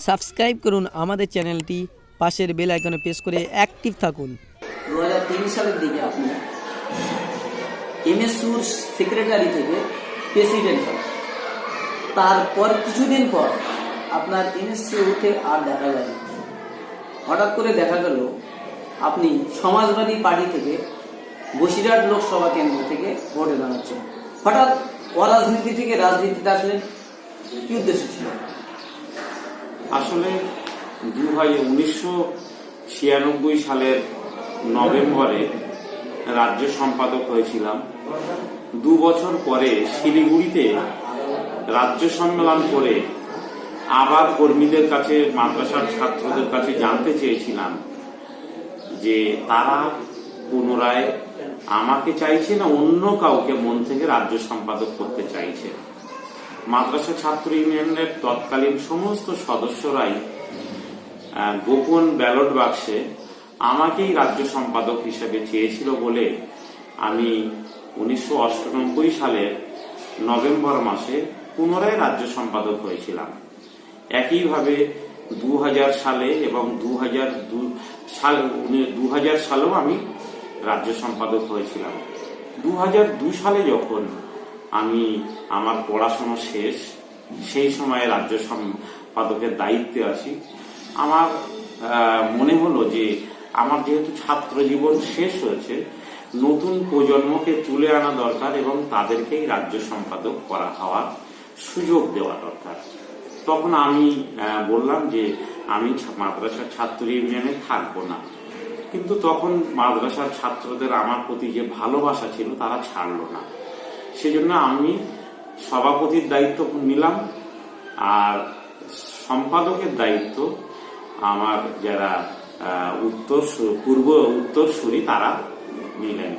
Subscribe করুন আমাদের চ্যানেলটি, পাশের বেল আইকনে প্রেস করে অ্যাক্টিভ থাকুন। 2003 সালের দিকে আপনি এমএসইউর সেক্রেটারি থেকে প্রেসিডেন্ট হন। তারপর কিছুদিন পর আপনার এমএসইউতে আর দেখা যায়। হঠাৎ করে দেখা গেল আপনি সমাজবাদী পার্টি থেকে বসিরহাট লোকসভা কেন্দ্র থেকে ভোটে দাঁড়াচ্ছেন। হঠাৎ অরাজনীতি থেকে রাজনীতিতে আসলেন, কি উদ্দেশ্য ছিল? আসলে 1996 সালের নভেম্বরে রাজ্য সম্পাদক হয়েছিলাম। 2 বছর পরে শিলিগুড়িতে রাজ্য সম্মেলন করে আবার কর্মীদের কাছে, মাদ্রাসার ছাত্রদের কাছে জানতে চেয়েছিলাম যে তারা পুনরায় আমাকে চাইছে না অন্য কাউকে মন থেকে রাজ্য সম্পাদক করতে চাইছে। মাদ্রাসা ছাত্র ইউনিয়নের তৎকালীন সমস্ত সদস্যরাই গোপন ব্যালট বাক্সে আমাকেই রাজ্য সম্পাদক হিসেবে চেয়েছিল বলে আমি 1998 সালের নভেম্বর মাসে পুনরায় রাজ্য সম্পাদক হয়েছিলাম। একইভাবে 2000 সালে এবং 2000 সালেও আমি রাজ্য সম্পাদক হয়েছিলাম। 2002 সালে যখন আমি আমার পড়াশোনা শেষ, সেই সময়ে রাজ্য সম্পাদকের দায়িত্বে আছি, আমার মনে হলো যে আমার যেহেতু ছাত্র জীবন শেষ হয়েছে, নতুন প্রজন্মকে তুলে আনা দরকার এবং তাদেরকেই রাজ্য সম্পাদক করা হওয়ার সুযোগ দেওয়া দরকার। তখন আমি বললাম যে আমি মাদ্রাসার ছাত্র ইউনিয়নে থাকবো না। কিন্তু তখন মাদ্রাসার ছাত্রদের আমার প্রতি যে ভালোবাসা ছিল তারা ছাড়লো না। সেজন্য আমি সভাপতির দায়িত্ব নিলাম, আর সম্পাদকের দায়িত্ব আমার যারা উত্তরসূরি তারা নিলেন।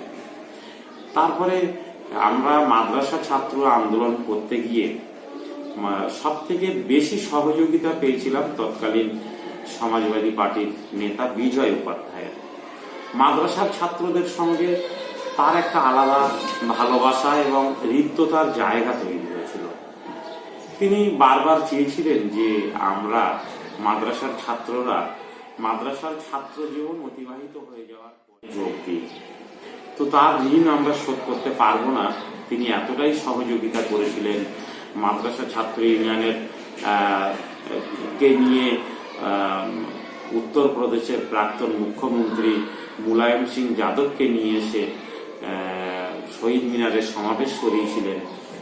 তারপরে আমরা মাদ্রাসা ছাত্র আন্দোলন করতে গিয়ে সব থেকে বেশি সহযোগিতা পেয়েছিলাম তৎকালীন সমাজবাদী পার্টির নেতা বিজয় উপাধ্যায়ের। মাদ্রাসার ছাত্রদের সঙ্গে তার একটা আলাদা ভালোবাসা এবং হৃদ্যতার জায়গা তৈরি হয়েছিল। তিনি বারবার চেয়েছিলেন যে আমরা মাদ্রাসার ছাত্ররা মাদ্রাসার ছাত্র জীবন অতিবাহিত হয়ে যাওয়ার যোগ দিই, তো তার ঋণ আমরা শোধ করতে পারবো না। তিনি এতটাই সহযোগিতা করেছিলেন। মাদ্রাসা ছাত্র ইউনিয়নের কে নিয়ে উত্তরপ্রদেশের প্রাক্তন মুখ্যমন্ত্রী মুলায়ম সিং যাদবকে নিয়ে এসে শহীদ মিনারে সমাবেশ করিয়েছিলেন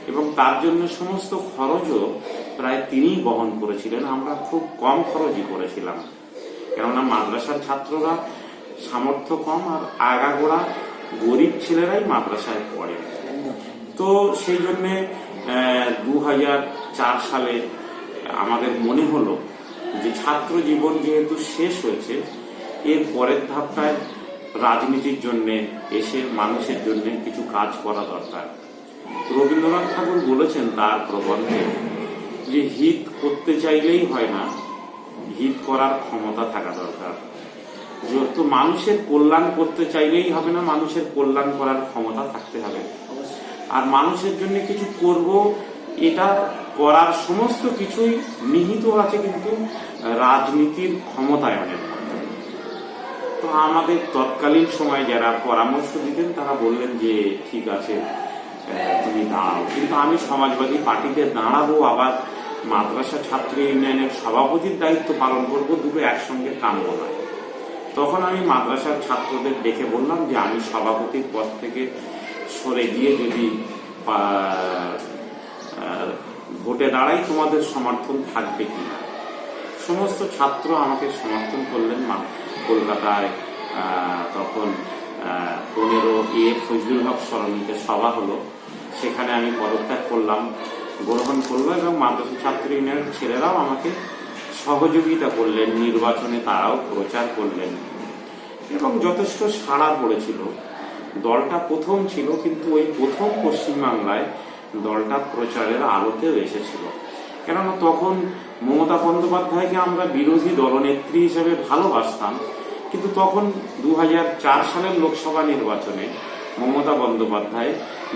এবং তার জন্য সমস্ত খরচও প্রায় তিনিই বহন করেছিলেন। আমরা খুব কম খরচই করেছিলাম, কেননা মাদ্রাসার ছাত্ররা সামর্থ্য কম আর আগাগোড়া গরিব ছেলেরাই মাদ্রাসায় পড়ে। তো সেই জন্যে 2004 সালে আমাদের মনে হলো যে ছাত্র জীবন যেহেতু শেষ হয়েছে, এর পরের ধাপটায় রাজনীতির জন্য এসে মানুষের জন্য কিছু কাজ করা দরকার। রবীন্দ্রনাথ ঠাকুর বলেছেন তার প্রবন্ধে যে হিত করতে চাইলেই হয় না, হিত করার ক্ষমতা থাকা দরকার। তো মানুষের কল্যাণ করতে চাইলেই হবে না, মানুষের কল্যাণ করার ক্ষমতা থাকতে হবে। আর মানুষের জন্য কিছু করব, এটা করার সমস্ত কিছুই নিহিত আছে কিন্তু রাজনীতির ক্ষমতায়নের মধ্যে। তো আমাদের তৎকালীন সময় যারা পরামর্শ দিতেন তারা বললেন যে ঠিক আছে তুমি দাঁড়াও, কিন্তু আমি সমাজবাদী পার্টিতে দাঁড়াবো, আবার মাদ্রাসা ছাত্র ইউনিয়নের সভাপতির দায়িত্ব পালন করবো, দুটো একসঙ্গে কাম্য নয়। তখন আমি মাদ্রাসার ছাত্রদের ডেকে বললাম যে আমি সভাপতির পদ থেকে সরে গিয়ে যদি ভোটে দাঁড়াই তোমাদের সমর্থন থাকবে কিনা। সমস্ত ছাত্র আমাকে সমর্থন করলেন। কলকাতায় তখন 15 ফজলুল হক সরণিতে সভা হলো, সেখানে আমি পদত্যাগ করলাম, গ্রহণ করলো এবং মাদ্রাসা ছাত্র ইউনিয়নের ছেলেরাও আমাকে সহযোগিতা করলেন। নির্বাচনে তারাও প্রচার করলেন এবং যথেষ্ট সাড়া পড়েছিল। দলটা প্রথম ছিল, কিন্তু ওই প্রথম পশ্চিমবাংলায় দলটা প্রচারের আলোতেও এসেছিল। কেননা তখন মমতা বন্দ্যোপাধ্যায়কে আমরা বিরোধী দলনেত্রী হিসেবে ভালোবাসতাম, কিন্তু তখন 2004 সালের লোকসভা নির্বাচনে মমতা বন্দ্যোপাধ্যায়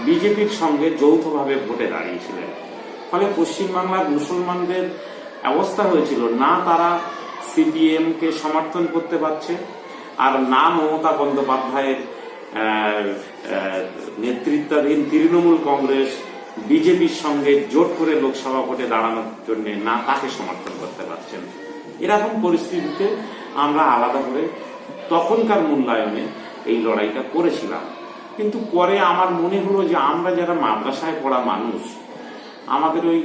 বিজেপির সঙ্গে যৌথভাবে ভোটে দাঁড়িয়েছিলেন। ফলে পশ্চিমবাংলার মুসলমানদের অবস্থা হয়েছিল, না তারা সিপিএম কে সমর্থন করতে পারছে, আর না মমতা বন্দ্যোপাধ্যায়ের নেতৃত্বাধীন তৃণমূল কংগ্রেস বিজেপির সঙ্গে জোট করে লোকসভা ভোটে দাঁড়ানোর জন্য না তাকে সমর্থন করতে পারছেন। এরকম পরিস্থিতিতে আমরা আলাদা করে তখনকার মূল্যায়নে এই লড়াইটা করেছিলাম। কিন্তু পরে আমার মনে হলো যে আমরা যারা মাদ্রাসায় পড়া মানুষ, আমাদের ওই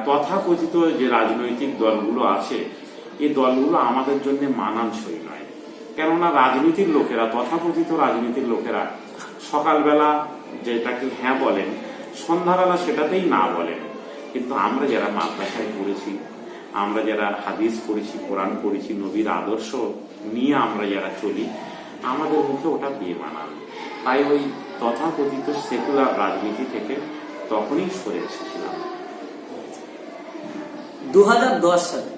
তথাকথিত যে রাজনৈতিক দলগুলো আছে, এই দলগুলো আমাদের জন্য মানানসই নয়। কেননা রাজনীতির লোকেরা, তথাকথিত রাজনীতির লোকেরা সকালবেলা যেটাকে হ্যাঁ বলেন, সন্ধ্যাবেলা সেটাতেই না বলেন। কিন্তু আমরা যারা মাদ্রাসায় পড়েছি, আমরা যারা হাদিস পড়েছি, কোরআন পড়েছি, নবীর আদর্শ নিয়ে আমরা যারা চলি, আমাদের মুখে ওটা বেমানান। তাই ওই তথাকথিত সেকুলার রাজনীতি থেকে তখনই সরে এসেছিলাম। 2010 সালে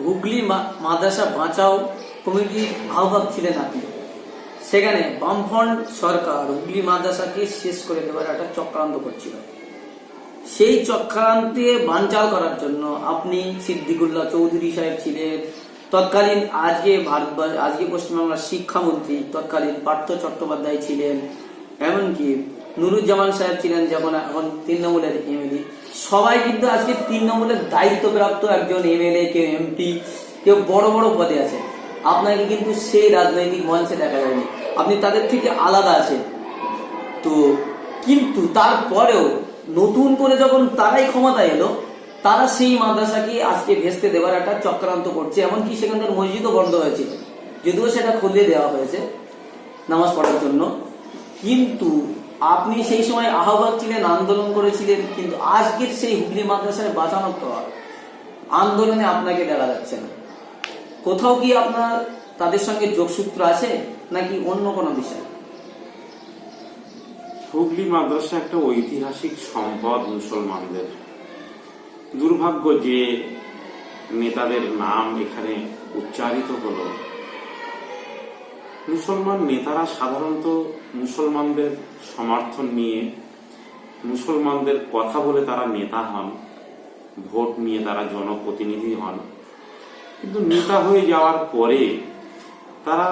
হুগলি মাদ্রাসা বাঁচাও কমিটির আহ্বায়ক ছিলেন আপনি। সেখানে বামফ্রন্ট সরকার হুগলি মাদ্রাসাকে শেষ করে দেওয়ার একটা চক্রান্ত করছিল। সেই চক্রান্তে বানচাল করার জন্য আপনি, সিদ্দিকুল্লাহ চৌধুরী সাহেব ছিলেন, তৎকালীন আজকে পশ্চিমবাংলার শিক্ষামন্ত্রী তৎকালীন পার্থ চট্টোপাধ্যায় ছিলেন, এমনকি নুরুজ্জামান সাহেব ছিলেন, যেমন এখন তৃণমূলের এমএলএ। সবাই কিন্তু আজকে তৃণমূলের দায়িত্বপ্রাপ্ত একজন এমএলএ, কেউ এমপি, কেউ বড় বড় পদে আছে। আপনাকে কিন্তু সেই রাজনৈতিক মঞ্চে দেখা যায়নি, আপনি তাদের থেকে আলাদা আছেন। তো কিন্তু তারপরেও নতুন করে যখন তারাই ক্ষমতা এলো, তারা সেই মাদ্রাসাকে আজকে ভেস্তে দেওয়ার একটা চক্রান্ত করছে। এমনকি সেখানকার মসজিদও বন্ধ হয়েছিল, যদিও সেটা খুলে দেওয়া হয়েছে নামাজ পড়ার জন্য। কিন্তু আপনি সেই সময় আহ্বায়ক ছিলেন, আন্দোলন করেছিলেন, কিন্তু আজকের সেই হুগলি মাদ্রাসায় বাঁচানোর পর আন্দোলনে আপনাকে দেখা যাচ্ছে না। কোথাও কি আপনার তাদের সঙ্গে যোগসূত্র আছে নাকি অন্য কোনো বিষয়? হুগলি মাদ্রাসা একটা ঐতিহাসিক সম্পদ মুসলমানদের। দুর্ভাগ্য যে নেতাদের নাম এখানে উচ্চারিত হলো, মুসলমান নেতারা সাধারণত মুসলমানদের সমর্থন নিয়ে, মুসলমানদের কথা বলে তারা নেতা হন, ভোট নিয়ে তারা জনপ্রতিনিধি হন। কিন্তু নেতা হয়ে যাওয়ার পরে তারা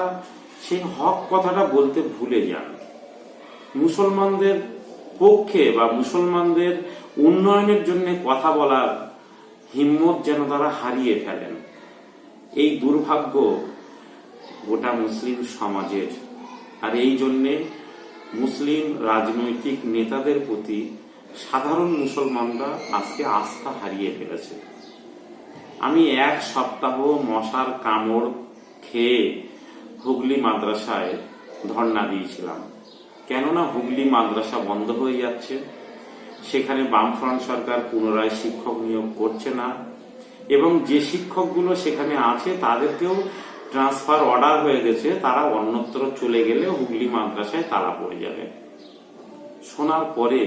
সেই হক কথাটা বলতে ভুলে যান। মুসলমানদের পক্ষে বা মুসলমানদের উন্নয়নের জন্য কথা বলার হিম্মত যেন তারা হারিয়ে ফেলেন। এই দুর্ভাগ্য গোটা মুসলিম সমাজের। আর এই জন্যে মুসলিম রাজনৈতিক নেতাদের প্রতি সাধারণ মুসলমানরা আজকে আস্থা হারিয়ে ফেলেছে। আমি এক সপ্তাহ মশার কামড় খেয়ে হুগলি মাদ্রাসায় ধর্ণা দিয়েছিলাম। কেননা হুগলি মাদ্রাসা বন্ধ হয়ে যাচ্ছে, সেখানে বামফ্রন্ট সরকার পুনরায় শিক্ষক নিয়োগ করছে না, এবং যে শিক্ষকগুলো সেখানে আছে তাদেরকেও ট্রান্সফার অর্ডার হয়ে গেছে, তারা অন্যত্র চলে গেলে হুগলি মাদ্রাসায় তালা পড়ে যাবে। শোনার পরে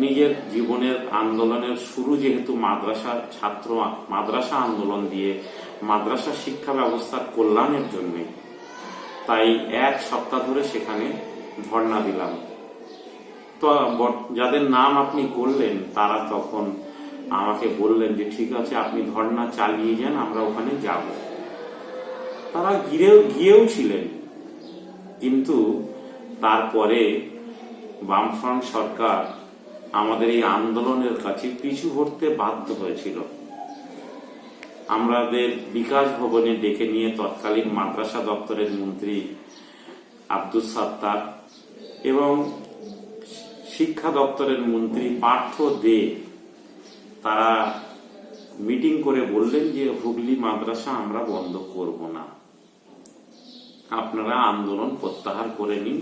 নিজের জীবনের আন্দোলনের শুরু যেহেতু মাদ্রাসা আন্দোলন দিয়ে, মাদ্রাসা শিক্ষা ব্যবস্থার কল্যাণের জন্য, তাই এক সপ্তাহ ধরে সেখানে ধর্ণা দিলাম। তো যাদের নাম আপনি করলেন তারা তখন আমাকে বললেন যে ঠিক আছে, আপনি ধর্ণা চালিয়ে যান, আমরা ওখানে যাব। তারা গিয়েও ছিলেন, কিন্তু তারপরে বামফ্রন্ট সরকার আমাদের এই আন্দোলনের কাছে পিছু হটতে বাধ্য হয়েছিল। আমাদের বিকাশ ভবনে ডেকে নিয়ে তৎকালীন মাদ্রাসা দপ্তরের মন্ত্রী আব্দুস সাত্তার এবং শিক্ষা দপ্তরের মন্ত্রী পার্থ দে তারা মিটিং করে বললেন যে হুগলি মাদ্রাসা আমরা বন্ধ করব না, আপনারা আন্দোলন প্রত্যাহার করে নিন।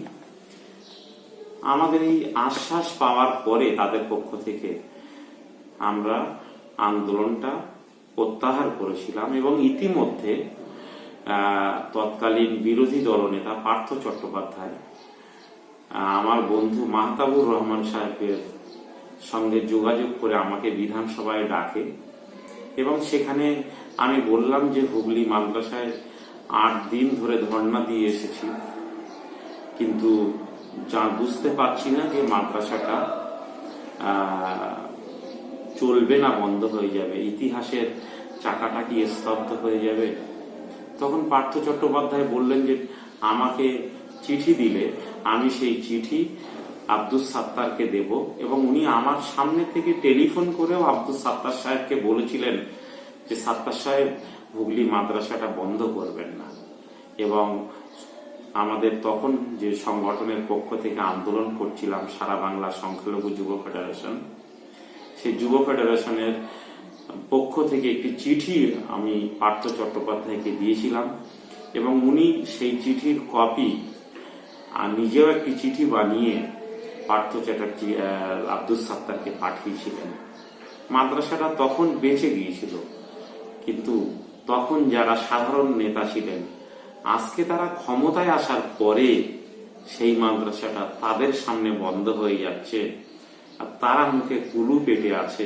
আমাদের এই আশ্বাস পাওয়ার পরে তাদের পক্ষ থেকে আমরা আন্দোলনটা প্রত্যাহার করেছিলাম, এবং ইতিমধ্যে তৎকালীন বিরোধী দলনেতা পার্থ চট্টোপাধ্যায় আমার বন্ধু মাহতাবুর রহমান সাহেবের সঙ্গে যোগাযোগ করে আমাকে বিধানসভায় ডাকে, এবং সেখানে আমি বললাম যে হুগলি মাদ্রাসায় 8 দিন ধরে ধর্ণা দিয়ে এসেছি, কিন্তু যা বুঝতে পারছি না যে মাদ্রাসাটা চলবে না বন্ধ হয়ে যাবে, ইতিহাসের চাকাটা কি স্তব্ধ হয়ে যাবে? তখন পার্থ চট্টোপাধ্যায় বললেন যে আমাকে চিঠি দিলে আমি সেই চিঠি আব্দুস সাত্তারকে দেব, এবং উনি আমার সামনে থেকে টেলিফোন করেও আব্দুস সাত্তার সাহেবকে বলেছিলেন যে সাত্তার সাহেব হুগলি মাদ্রাসাটা বন্ধ করবেন না। এবং আমাদের তখন যে সংগঠনের পক্ষ থেকে আন্দোলন করছিলাম সারা বাংলা সংখ্যালঘু যুব ফেডারেশন, সেই যুব ফেডারেশনের পক্ষ থেকে একটি চিঠি আমি পার্থ চট্টোপাধ্যায়কে দিয়েছিলাম, এবং উনি সেই চিঠির কপি আর নিজেও একটি চিঠি বানিয়ে পার্থ চ্যাটার্জি আব্দুস সাত্তারকে পাঠিয়েছিলেন। মাদ্রাসাটা তখন বেঁচে গিয়েছিল, কিন্তু তখন যারা সাধারণ নেতা ছিলেন, আজকে তারা ক্ষমতায় আসার পরে সেই মাদ্রাসাটা তাদের সামনে বন্ধ হয়ে যাচ্ছে আর তারা মুখে কুলু পেটে আছে।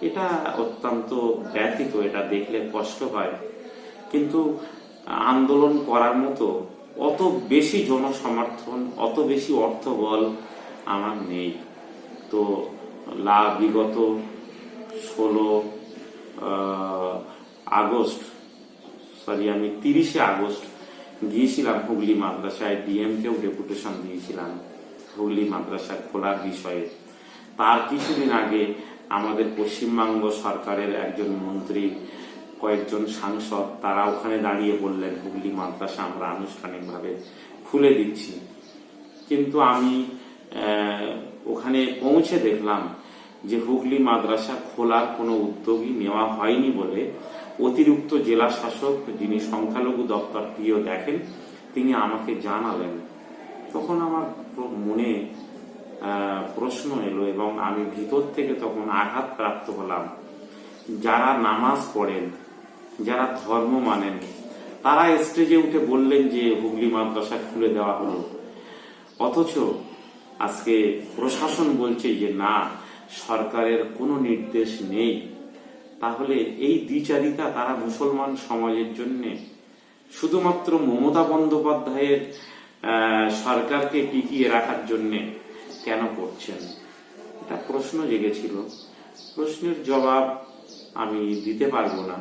এটা অত্যন্ত ব্যথিত, এটা দেখলে কষ্ট হয়। কিন্তু আন্দোলন করার মতো অত বেশি জনসমর্থন, অত বেশি অর্থবল আমার নেই। তো বিগত 16 আগস্ট, আমি 30শে আগস্ট গিয়েছিলাম হুগলি মাদ্রাসায়, ডিএমকেও ডেপুটেশন দিয়েছিলাম হুগলি মাদ্রাসা খোলার বিষয়ে। তার কিছুদিন আগে আমাদের পশ্চিমবঙ্গ সরকারের একজন মন্ত্রী, কয়েকজন সাংসদ, তারা ওখানে দাঁড়িয়ে বললেন হুগলি মাদ্রাসা আমরা আনুষ্ঠানিকভাবে খুলে দিচ্ছি। কিন্তু আমি ওখানে পৌঁছে দেখলাম যে হুগলি মাদ্রাসা খোলার কোনো উদ্যোগই নেওয়া হয়নি বলে অতিরিক্ত জেলা শাসক, যিনি সংখ্যালঘু দপ্তরটিও দেখেন, তিনি আমাকে জানালেন। তখন আমার মনে প্রশ্ন এলো এবং আমি ভিতর থেকে তখন আঘাতপ্রাপ্ত হলাম। যারা নামাজ পড়েন, যারা ধর্ম মানেন, তারা স্টেজে উঠে বললেন যে হুগলি মাদ্রাসা খুলে দেওয়া হলো, অথচ আজকে প্রশাসন বলছে যে না, সরকারের কোনো নির্দেশ নেই। তাহলে এই দ্বিচারিতা তারা মুসলমান সমাজের জন্য শুধুমাত্র মমতা বন্দ্যোপাধ্যায়ের সরকারকে টিকিয়ে রাখার জন্য কেন করছেন? এটা প্রশ্ন জেগেছিল। প্রশ্নের জবাব আমি দিতে পারবো না,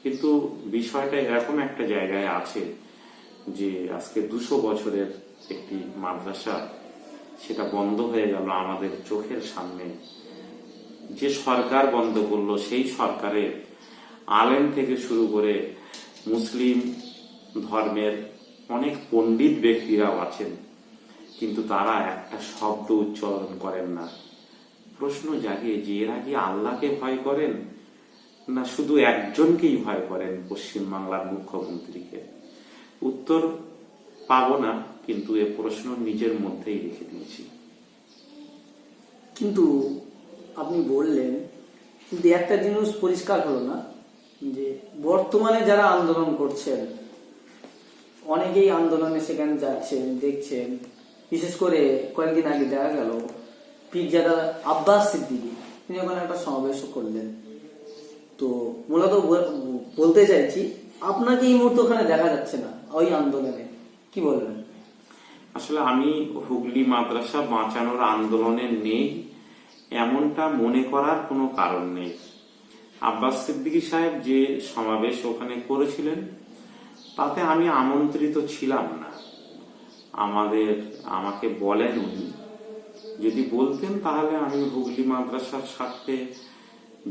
কিন্তু বিষয়টা এরকম একটা জায়গায় আছে যে আজকে 200 বছরের একটি মাদ্রাসা সেটা বন্ধ হয়ে গেল আমাদের চোখের সামনে। যে সরকার বন্ধ করলো, সেই সরকারের আলেম থেকে শুরু করে মুসলিম ধর্মের অনেক পণ্ডিত ব্যক্তিরাও আছেন, কিন্তু তারা একটা শব্দ উচ্চারণ করেন না। প্রশ্ন জাগে যে এরা কি আল্লাহকে ভয় করেন না শুধু একজনকেই ভয় করেন, পশ্চিমবাংলার মুখ্যমন্ত্রীকে? উত্তর পাবো না, কিন্তু এ প্রশ্ন নিজের মধ্যেই রেখে দিয়েছি। কিন্তু আপনি বললেন, কিন্তু একটা জিনিস পরিষ্কার হলো না যে বর্তমানে যারা আন্দোলন করছেন, অনেকেই আন্দোলনে সেখানে যাচ্ছেন, দেখছেন। বিশেষ করে কয়েকদিন আগে দেখা গেল পীরজাদা আব্বাস সিদ্দিকী তিনি ওখানে একটা সমাবেশ করলেন। তো মূলত বলতে চাইছি, আপনাকে এই মুহূর্তে ওখানে দেখা যাচ্ছে না ওই আন্দোলনে, কি বলবেন? আসলে আমি হুগলি মাদ্রাসা বাঁচানোর আন্দোলনে নেই এমনটা মনে করার কোনো কারণ নেই। আব্বাস সিদ্দিকী সাহেব যে সমাবেশ ওখানে করেছিলেন, তাতে আমি আমন্ত্রিত ছিলাম না। আমাকে বলেন উনি, যদি বলতেন তাহলে আমি হুগলি মাদ্রাসার স্বার্থে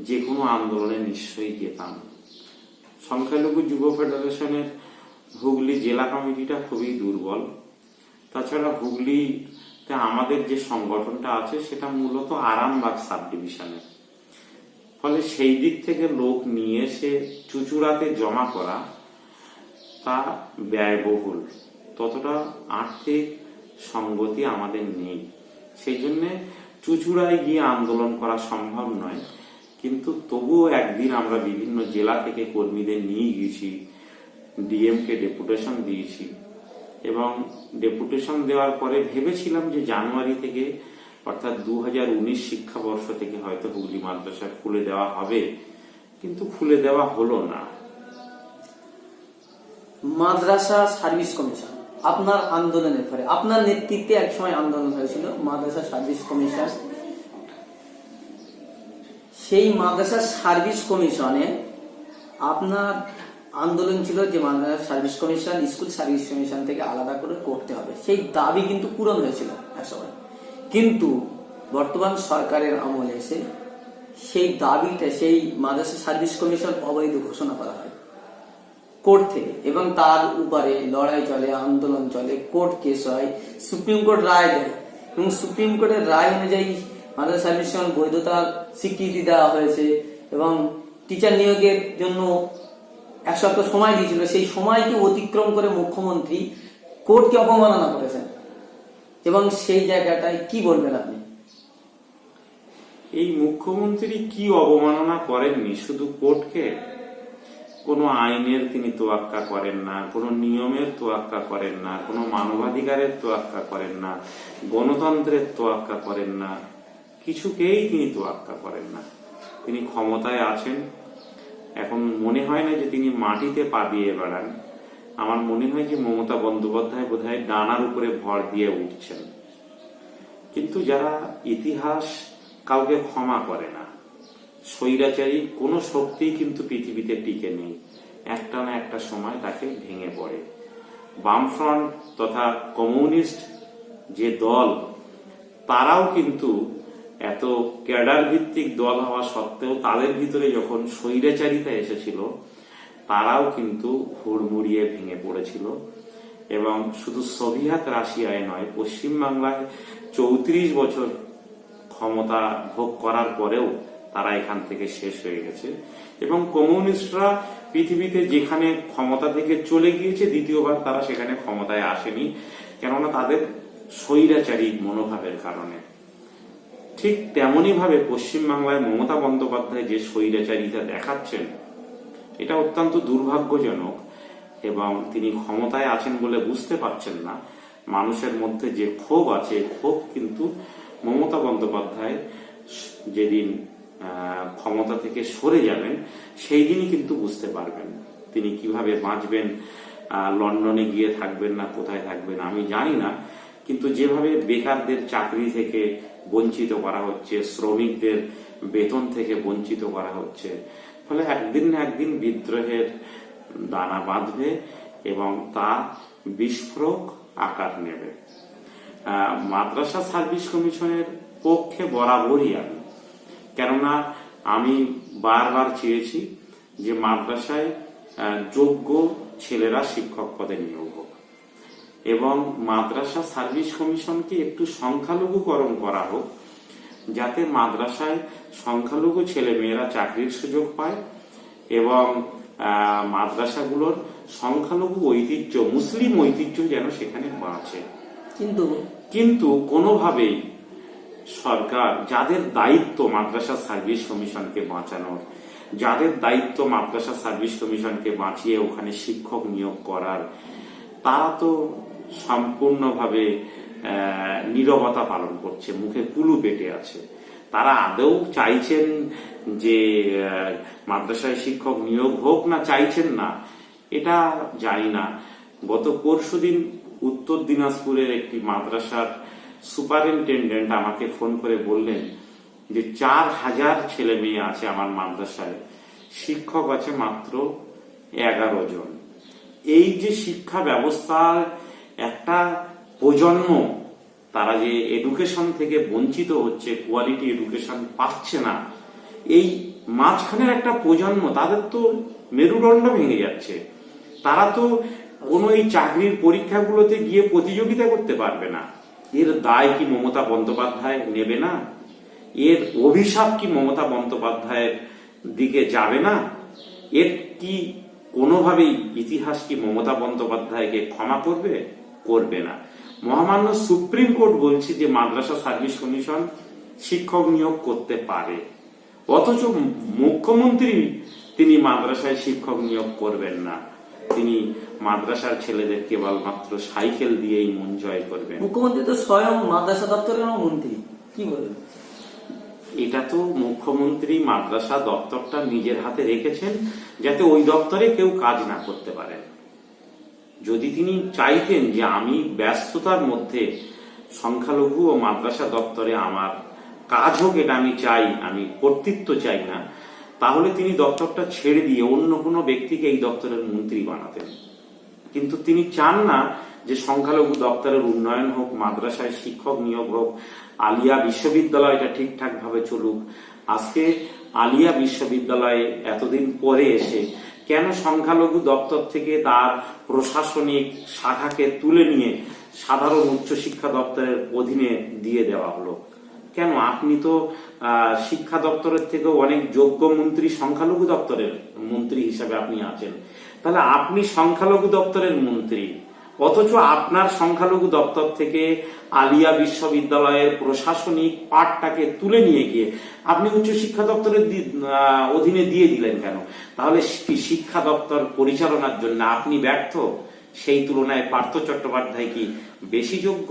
যে কোনো আন্দোলনে নিশ্চয়ই যেতাম। সংখ্যালঘু যুব ফেডারেশনের হুগলি জেলা কমিটিটা খুবই দুর্বল। তাছাড়া হুগলিতে আমাদের যে সংগঠনটা আছে সেটা মূলত আরামবাগ সাব ডিভিশনে, ফলে সেই দিক থেকে লোক নিয়ে এসে চুচুড়াতে জমা করা তা ব্যয়বহুল, ততটা আর্থিক সঙ্গতি আমাদের নেই। সেই জন্য চুচুড়ায় গিয়ে আন্দোলন করা সম্ভব নয়। কিন্তু তবুও একদিন আমরা বিভিন্ন জেলা থেকে কর্মীদের নিয়ে গিয়েছি, ডিএমকে ডেপুটেশন দিয়েছি, এবং ডেপুটেশন দেওয়ার পরে ভেবেছিলাম যে জানুয়ারি থেকে, অর্থাৎ 2019 শিক্ষাবর্ষ থেকে হয়তো হুগলি মাদ্রাসা খুলে দেওয়া হবে, কিন্তু খুলে দেওয়া হলো না। মাদ্রাসা সার্ভিস কমিশন আপনার আন্দোলনের পরে, আপনার নেতৃত্বে একসময় আন্দোলন হয়েছিল মাদ্রাসা সার্ভিস কমিশন, সেই মাদ্রাসা সার্ভিস কমিশনে আপনার আন্দোলন ছিল যে মাদ্রাসা service commission school service commission থেকে আলাদা করে করতে হবে, সেই দাবি কিন্তু পূরণ হয়েছিল একসময়। কিন্তু বর্তমান সরকারের আমলে এসে সেই দাবিটা, সেই মাদ্রাসা সার্ভিস কমিশন অবৈধ ঘোষণা করা হয় কোর্ট থেকে, এবং তার উপরে লড়াই চলে, আন্দোলন চলে, কোর্ট কেস হয়, সুপ্রিম কোর্ট রায় দেয়, এবং সুপ্রিম কোর্টের রায় অনুযায়ী মাদ্রাসা সার্ভিস কমিশন বৈধতার স্বীকৃতি দেওয়া হয়েছে, এবং টিচার নিয়োগের জন্য 1 সপ্তাহ সময় দিয়েছিল। সেই সময়কে অতিক্রম করে মুখ্যমন্ত্রী কোর্টকে অবমাননা করেছেন, এবং সেই জায়গাটায় কি বলবেন আপনি? এই মুখ্যমন্ত্রী কি অবমাননা করেননি শুধু কোর্টকে? কোনো আইনের তিনি তোয়াক্কা করেন না, কোনো নিয়মের তোয়াক্কা করেন না, কোনো মানবাধিকারের তোয়াক্কা করেন না, গণতন্ত্রের তোয়াক্কা করেন না, কিছুকেই তিনি তোয়াক্কা করেন না। তিনি ক্ষমতায় আছেন, এখন মনে হয় না যে তিনি মাটিতে পা দিয়ে বেড়ান। আমার মনে হয় যে মমতা বন্দ্যোপাধ্যায় বোধহয় ডানার উপরে ভর দিয়ে উঠছেন। কিন্তু যারা ইতিহাস কাউকে ক্ষমা করে না, স্বৈরাচারী কোনো শক্তি কিন্তু পৃথিবীতে টিকে নেই, একটা না একটা সময় তাকে ভেঙে পড়ে। বামফ্রন্ট তথা কমিউনিস্ট যে দল, তারাও কিন্তু এত ক্যাডার ভিত্তিক দল হওয়া সত্ত্বেও তাদের ভিতরে যখন স্বৈরাচারিতা এসেছিল, তারাও কিন্তু হুড়মুড়িয়ে ভেঙে পড়েছিল। এবং শুধু সোভিয়েত রাশিয়ায় নয়, পশ্চিমবাংলায় 34 বছর ক্ষমতা ভোগ করার পরেও তারা এখান থেকে শেষ হয়ে গেছে। এবং কমিউনিস্টরা পৃথিবীতে যেখানে ক্ষমতা থেকে চলে গিয়েছে, দ্বিতীয়বার তারা সেখানে ক্ষমতায় আসেনি, কেননা তাদের স্বৈরাচারী মনোভাবের কারণে। ঠিক তেমনি ভাবে পশ্চিমবাংলায় মমতা বন্দ্যোপাধ্যায় যে স্বৈরাচারিতা দেখাচ্ছেন, এটা অত্যন্ত দুর্ভাগ্যজনক। এবং তিনি ক্ষমতায় আছেন বলে বুঝতে পারছেন না। মানুষের মধ্যে যে ক্ষোভ আছে, ক্ষোভ কিন্তু মমতা বন্দ্যোপাধ্যায় যেদিন ক্ষমতা থেকে সরে যাবেন, সেই দিনই কিন্তু বুঝতে পারবেন তিনি কিভাবে বাঁচবেন। লন্ডনে গিয়ে থাকবেন না কোথায় থাকবেন আমি জানি না, কিন্তু যেভাবে বেকারদের চাকরি থেকে বঞ্চিত করা হচ্ছে, শ্রমিকদের বেতন থেকে বঞ্চিত করা হচ্ছে, ফলে একদিন না একদিন বিদ্রোহের দানা বাঁধবে এবং তা বিস্ফোরক আকার নেবে। মাদ্রাসা সার্ভিস কমিশনের পক্ষে বরাবরই আমি, কেননা আমি বারবার চেয়েছি যে মাদ্রাসায় যোগ্য ছেলেরা শিক্ষক পদে নিয়োগ হোক, এবং মাদ্রাসা সার্ভিস কমিশনকে একটু সংখ্যালঘুকরণ করা হোক, যাতে মাদ্রাসায় সংখ্যালঘু ছেলে মেয়েরা চাকরির সুযোগ পায় এবং মাদ্রাসাগুলোর সংখ্যালঘু ঐতিহ্য, মুসলিম ঐতিহ্য যেন সেখানে বাঁচে। কিন্তু কোনোভাবেই সরকার, যাদের দায়িত্ব মাদ্রাসা সার্ভিস কমিশনকে বাঁচানোর, যাদের দায়িত্ব মাদ্রাসা সার্ভিস কমিশনকে বাঁচিয়ে ওখানে শিক্ষক নিয়োগ করার, তারা তো সম্পূর্ণভাবে নীরবতা পালন করছে, মুখে কুলু পেটে আছে। তারা আদৌ চাইছেন যে মাদ্রাসায় শিক্ষক নিয়োগ হোক, না চাইছেন না এটা জানি না। গত পরশুদিন উত্তর দিনাজপুরের একটি মাদ্রাসার সুপারিনটেন্ডেন্ট আমাকে ফোন করে বললেন যে 4000 ছেলে মেয়ে আছে আমার মাদ্রাসায়, শিক্ষক আছে মাত্র 11 জন। এই যে শিক্ষা ব্যবস্থার একটা প্রজন্ম, তারা যে এডুকেশন থেকে বঞ্চিত হচ্ছে, কোয়ালিটি এডুকেশন পাচ্ছে না, এই মাঝখানের একটা প্রজন্ম, তাদের তো মেরুদণ্ড ভেঙে যাচ্ছে। তারা তো কোনো এই চাকরির পরীক্ষাগুলোতে গিয়ে প্রতিযোগিতা করতে পারবে না। এর দায় কি মমতা বন্দ্যোপাধ্যায় নেবে না? এর অভিশাপ কি মমতা বন্দ্যোপাধ্যায়ের দিকে যাবে না? এর কি কোনোভাবেই ইতিহাস কি মমতা বন্দ্যোপাধ্যায়কে ক্ষমা করবে? করবে না। মহামান্য সুপ্রিম কোর্ট বলছে যে মাদ্রাসা সার্ভিস কমিশন শিক্ষক নিয়োগ করতে পারে, অথচ মুখ্যমন্ত্রী তিনি মাদ্রাসায় শিক্ষক নিয়োগ করবেন না। তিনি মাদ্রাসার ছেলেদের কেবলমাত্র সাইকেল দিয়েই মন জয় করবেন। মুখ্যমন্ত্রী তো স্বয়ং মাদ্রাসা দপ্তরের মন্ত্রী, কি বলবেন? এটা তো মুখ্যমন্ত্রী মাদ্রাসা দপ্তরটা নিজের হাতে রেখেছেন যাতে ওই দপ্তরে কেউ কাজ না করতে পারে। যদি তিনি চাইতেন যে আমি ব্যস্ততার মধ্যে সংখ্যালঘু ও মাদ্রাসা দপ্তরে আমার কাজ হোক এটা আমি চাই, আমি কর্তৃত্ব চাই না, তাহলে তিনি দপ্তরটা ছেড়ে দিয়ে অন্য কোনো ব্যক্তিকে এই দপ্তরের মন্ত্রী বানাতেন। কিন্তু তিনি চান না যে সংখ্যালঘু দপ্তরের উন্নয়ন হোক, মাদ্রাসায় শিক্ষক নিয়োগ হোক, আলিয়া বিশ্ববিদ্যালয়টা ঠিকঠাক ভাবে চলুক। আজকে আলিয়া বিশ্ববিদ্যালয়ে এতদিন পরে এসে কেন সংখ্যালঘু দপ্তর থেকে তার প্রশাসনিক শাখাকে তুলে নিয়ে সাধারণ উচ্চশিক্ষা দপ্তরের অধীনে দিয়ে দেওয়া হলো? কেন? আপনি তো শিক্ষা দপ্তরের থেকেও অনেক যোগ্য মন্ত্রী সংখ্যালঘু দপ্তরের মন্ত্রী হিসাবে আপনি আছেন। তাহলে আপনি সংখ্যালঘু দপ্তরের মন্ত্রী, অথচ আপনার সংখ্যালঘু দপ্তর থেকে আলিয়া বিশ্ববিদ্যালয়ের প্রশাসনিক পাঠটাকে তুলে নিয়ে গিয়ে আপনি উচ্চশিক্ষা দপ্তরের অধীনে দিয়ে দিলেন কেন? তাহলে শিক্ষা দপ্তর পরিচালনার জন্য আপনি ব্যর্থ, সেই তুলনায় পার্থ চট্টোপাধ্যায় কি বেশি যোগ্য?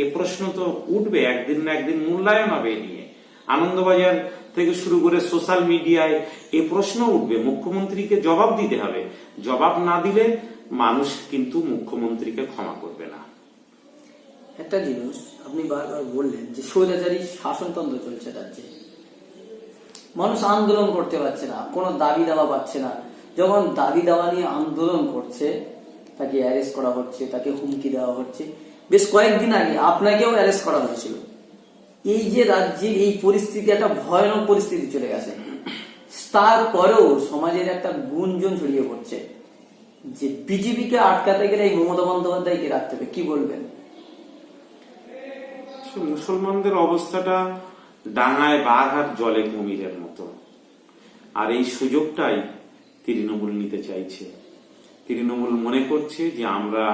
এ প্রশ্ন তো উঠবে, একদিন না একদিন মূল্যায়ন হবে এ নিয়ে। আনন্দবাজার থেকে শুরু করে সোশ্যাল মিডিয়ায় এ প্রশ্ন উঠবে, মুখ্যমন্ত্রীকে জবাব দিতে হবে। জবাব না দিলে মানুষ কিন্তু মুখ্যমন্ত্রীকে ক্ষমা করবে না। একটা জিনিস আপনি বারবার বললেন যে স্বৈরাচারী শাসনতন্ত্র চলছে রাজ্যে, মানুষ আন্দোলন করতে পারছে না, কোনো দাবি দাওয়া পাচ্ছে না। যখন দাবি দাওয়া নিয়ে আন্দোলন করছে তাকে অ্যারেস্ট করা হচ্ছে, তাকে হুমকি দেওয়া হচ্ছে। বেশ কয়েকদিন আগে আপনাকেও অ্যারেস্ট করা হয়েছিল। এই যে রাজ্যের এই পরিস্থিতি, একটা ভয়ানক পরিস্থিতি চলে গেছে, তারপরেও সমাজের একটা গুঞ্জন ছড়িয়ে পড়ছে যে বিজেপিকে আটকাতে গেলে এই মমতা বন্দ্যোপাধ্যায়কে রাখতে হবে। কি বলবেন? মুসলমানদের অবস্থাটা ডাঙায় বাঘ আর জলে কুমিরের মতো, আর এই সুযোগটাই তৃণমূল নিতে চাইছে। তৃণমূল মনে করছে যে আমরা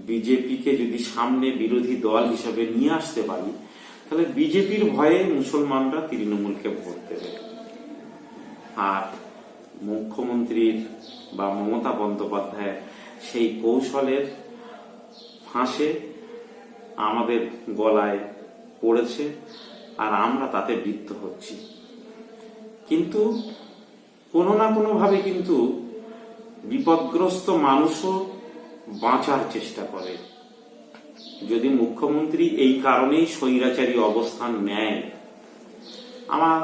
বিজেপিকে যদি সামনে বিরোধী দল হিসেবে নিয়ে আসতে পারি, তাহলে বিজেপির ভয়ে মুসলমানরা তৃণমূলকে ভোট দেবে। আর মুখ্যমন্ত্রীর বা মমতা বন্দ্যোপাধ্যায়ের সেই কৌশলের ফাঁসে আমাদের গলায় পড়েছে, আর আমরা তাতে বিদ্ধ হচ্ছি। কিন্তু কোনো না কোনো ভাবে কিন্তু বিপদগ্রস্ত মানুষও বাঁচার চেষ্টা করে। যদি মুখ্যমন্ত্রী এই কারণেই স্বৈরাচারী অবস্থান নেয়, আমার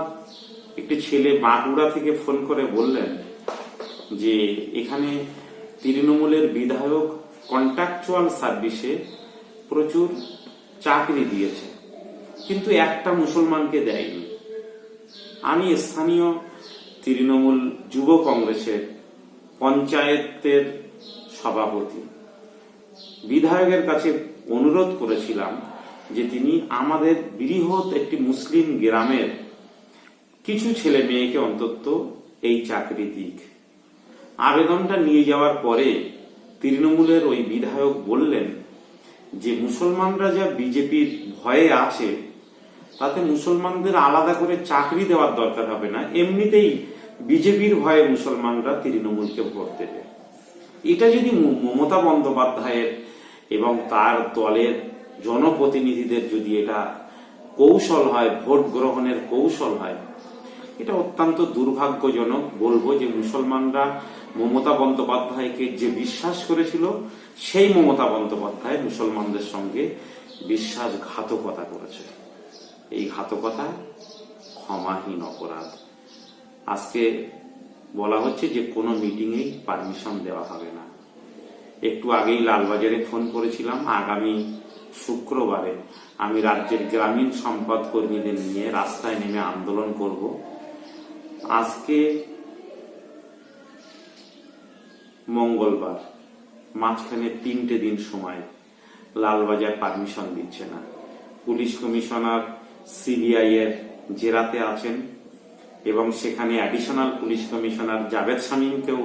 একটি ছেলে বাঁকুড়া থেকে ফোন করে বললেন যে এখানে তৃণমূলের বিধায়ক কন্ট্রাকচুয়াল সার্ভিসে প্রচুর চাকরি দিয়েছে, কিন্তু একটা মুসলমানকে দেয়নি। আমি স্থানীয় তৃণমূল যুব কংগ্রেসের পঞ্চায়েতের সভাপতি, বিধায়কের কাছে অনুরোধ করেছিলাম যে তিনি আমাদের বৃহৎ একটি মুসলিম গ্রামের কিছু ছেলে মেয়েকে অন্তত এই চাকরি দিক। আবেদনটা নিয়ে যাওয়ার পরে তৃণমূলের ওই বিধায়ক বললেন যে মুসলমানরা যা বিজেপির ভয়ে আছে, তাতে মুসলমানদের আলাদা করে চাকরি দেওয়ার দরকার হবে না, এমনিতেই বিজেপির ভয়ে মুসলমানরা তৃণমূলকে ভোট দেবে। এটা যদি মমতা বন্দ্যোপাধ্যায়ের এবং তার দলের জনপ্রতিনিধিদের যদি এটা কৌশল হয়, ভোট গ্রহণের কৌশল হয়, এটা অত্যন্ত দুর্ভাগ্যজনক। বলবো যে মুসলমানরা মমতা বন্দ্যোপাধ্যায়কে যে বিশ্বাস করেছিল, সেই মমতা বন্দ্যোপাধ্যায় মুসলমানদের সঙ্গে বিশ্বাসঘাতকতা করেছে। এই ঘাতকতা ক্ষমাহীন অপরাধ। আজকে বলা হচ্ছে যে কোনো মিটিংয়েই পারমিশন দেওয়া হবে না। একটু আগেই লালবাজারে ফোন করেছিলাম, আগামী শুক্রবারে আমি রাজ্যের গ্রামীণ সম্পদ কর্মীদের নিয়ে রাস্তায় নেমে আন্দোলন করব। আজকে মঙ্গলবার, মাঝখানে 3টে দিন সময়, লালবাজার পারমিশন দিচ্ছে না। পুলিশ কমিশনার সিবিআই এর জেরাতে আছেন এবং সেখানে অ্যাডিশনাল পুলিশ কমিশনার জাভেদ শামীমকেও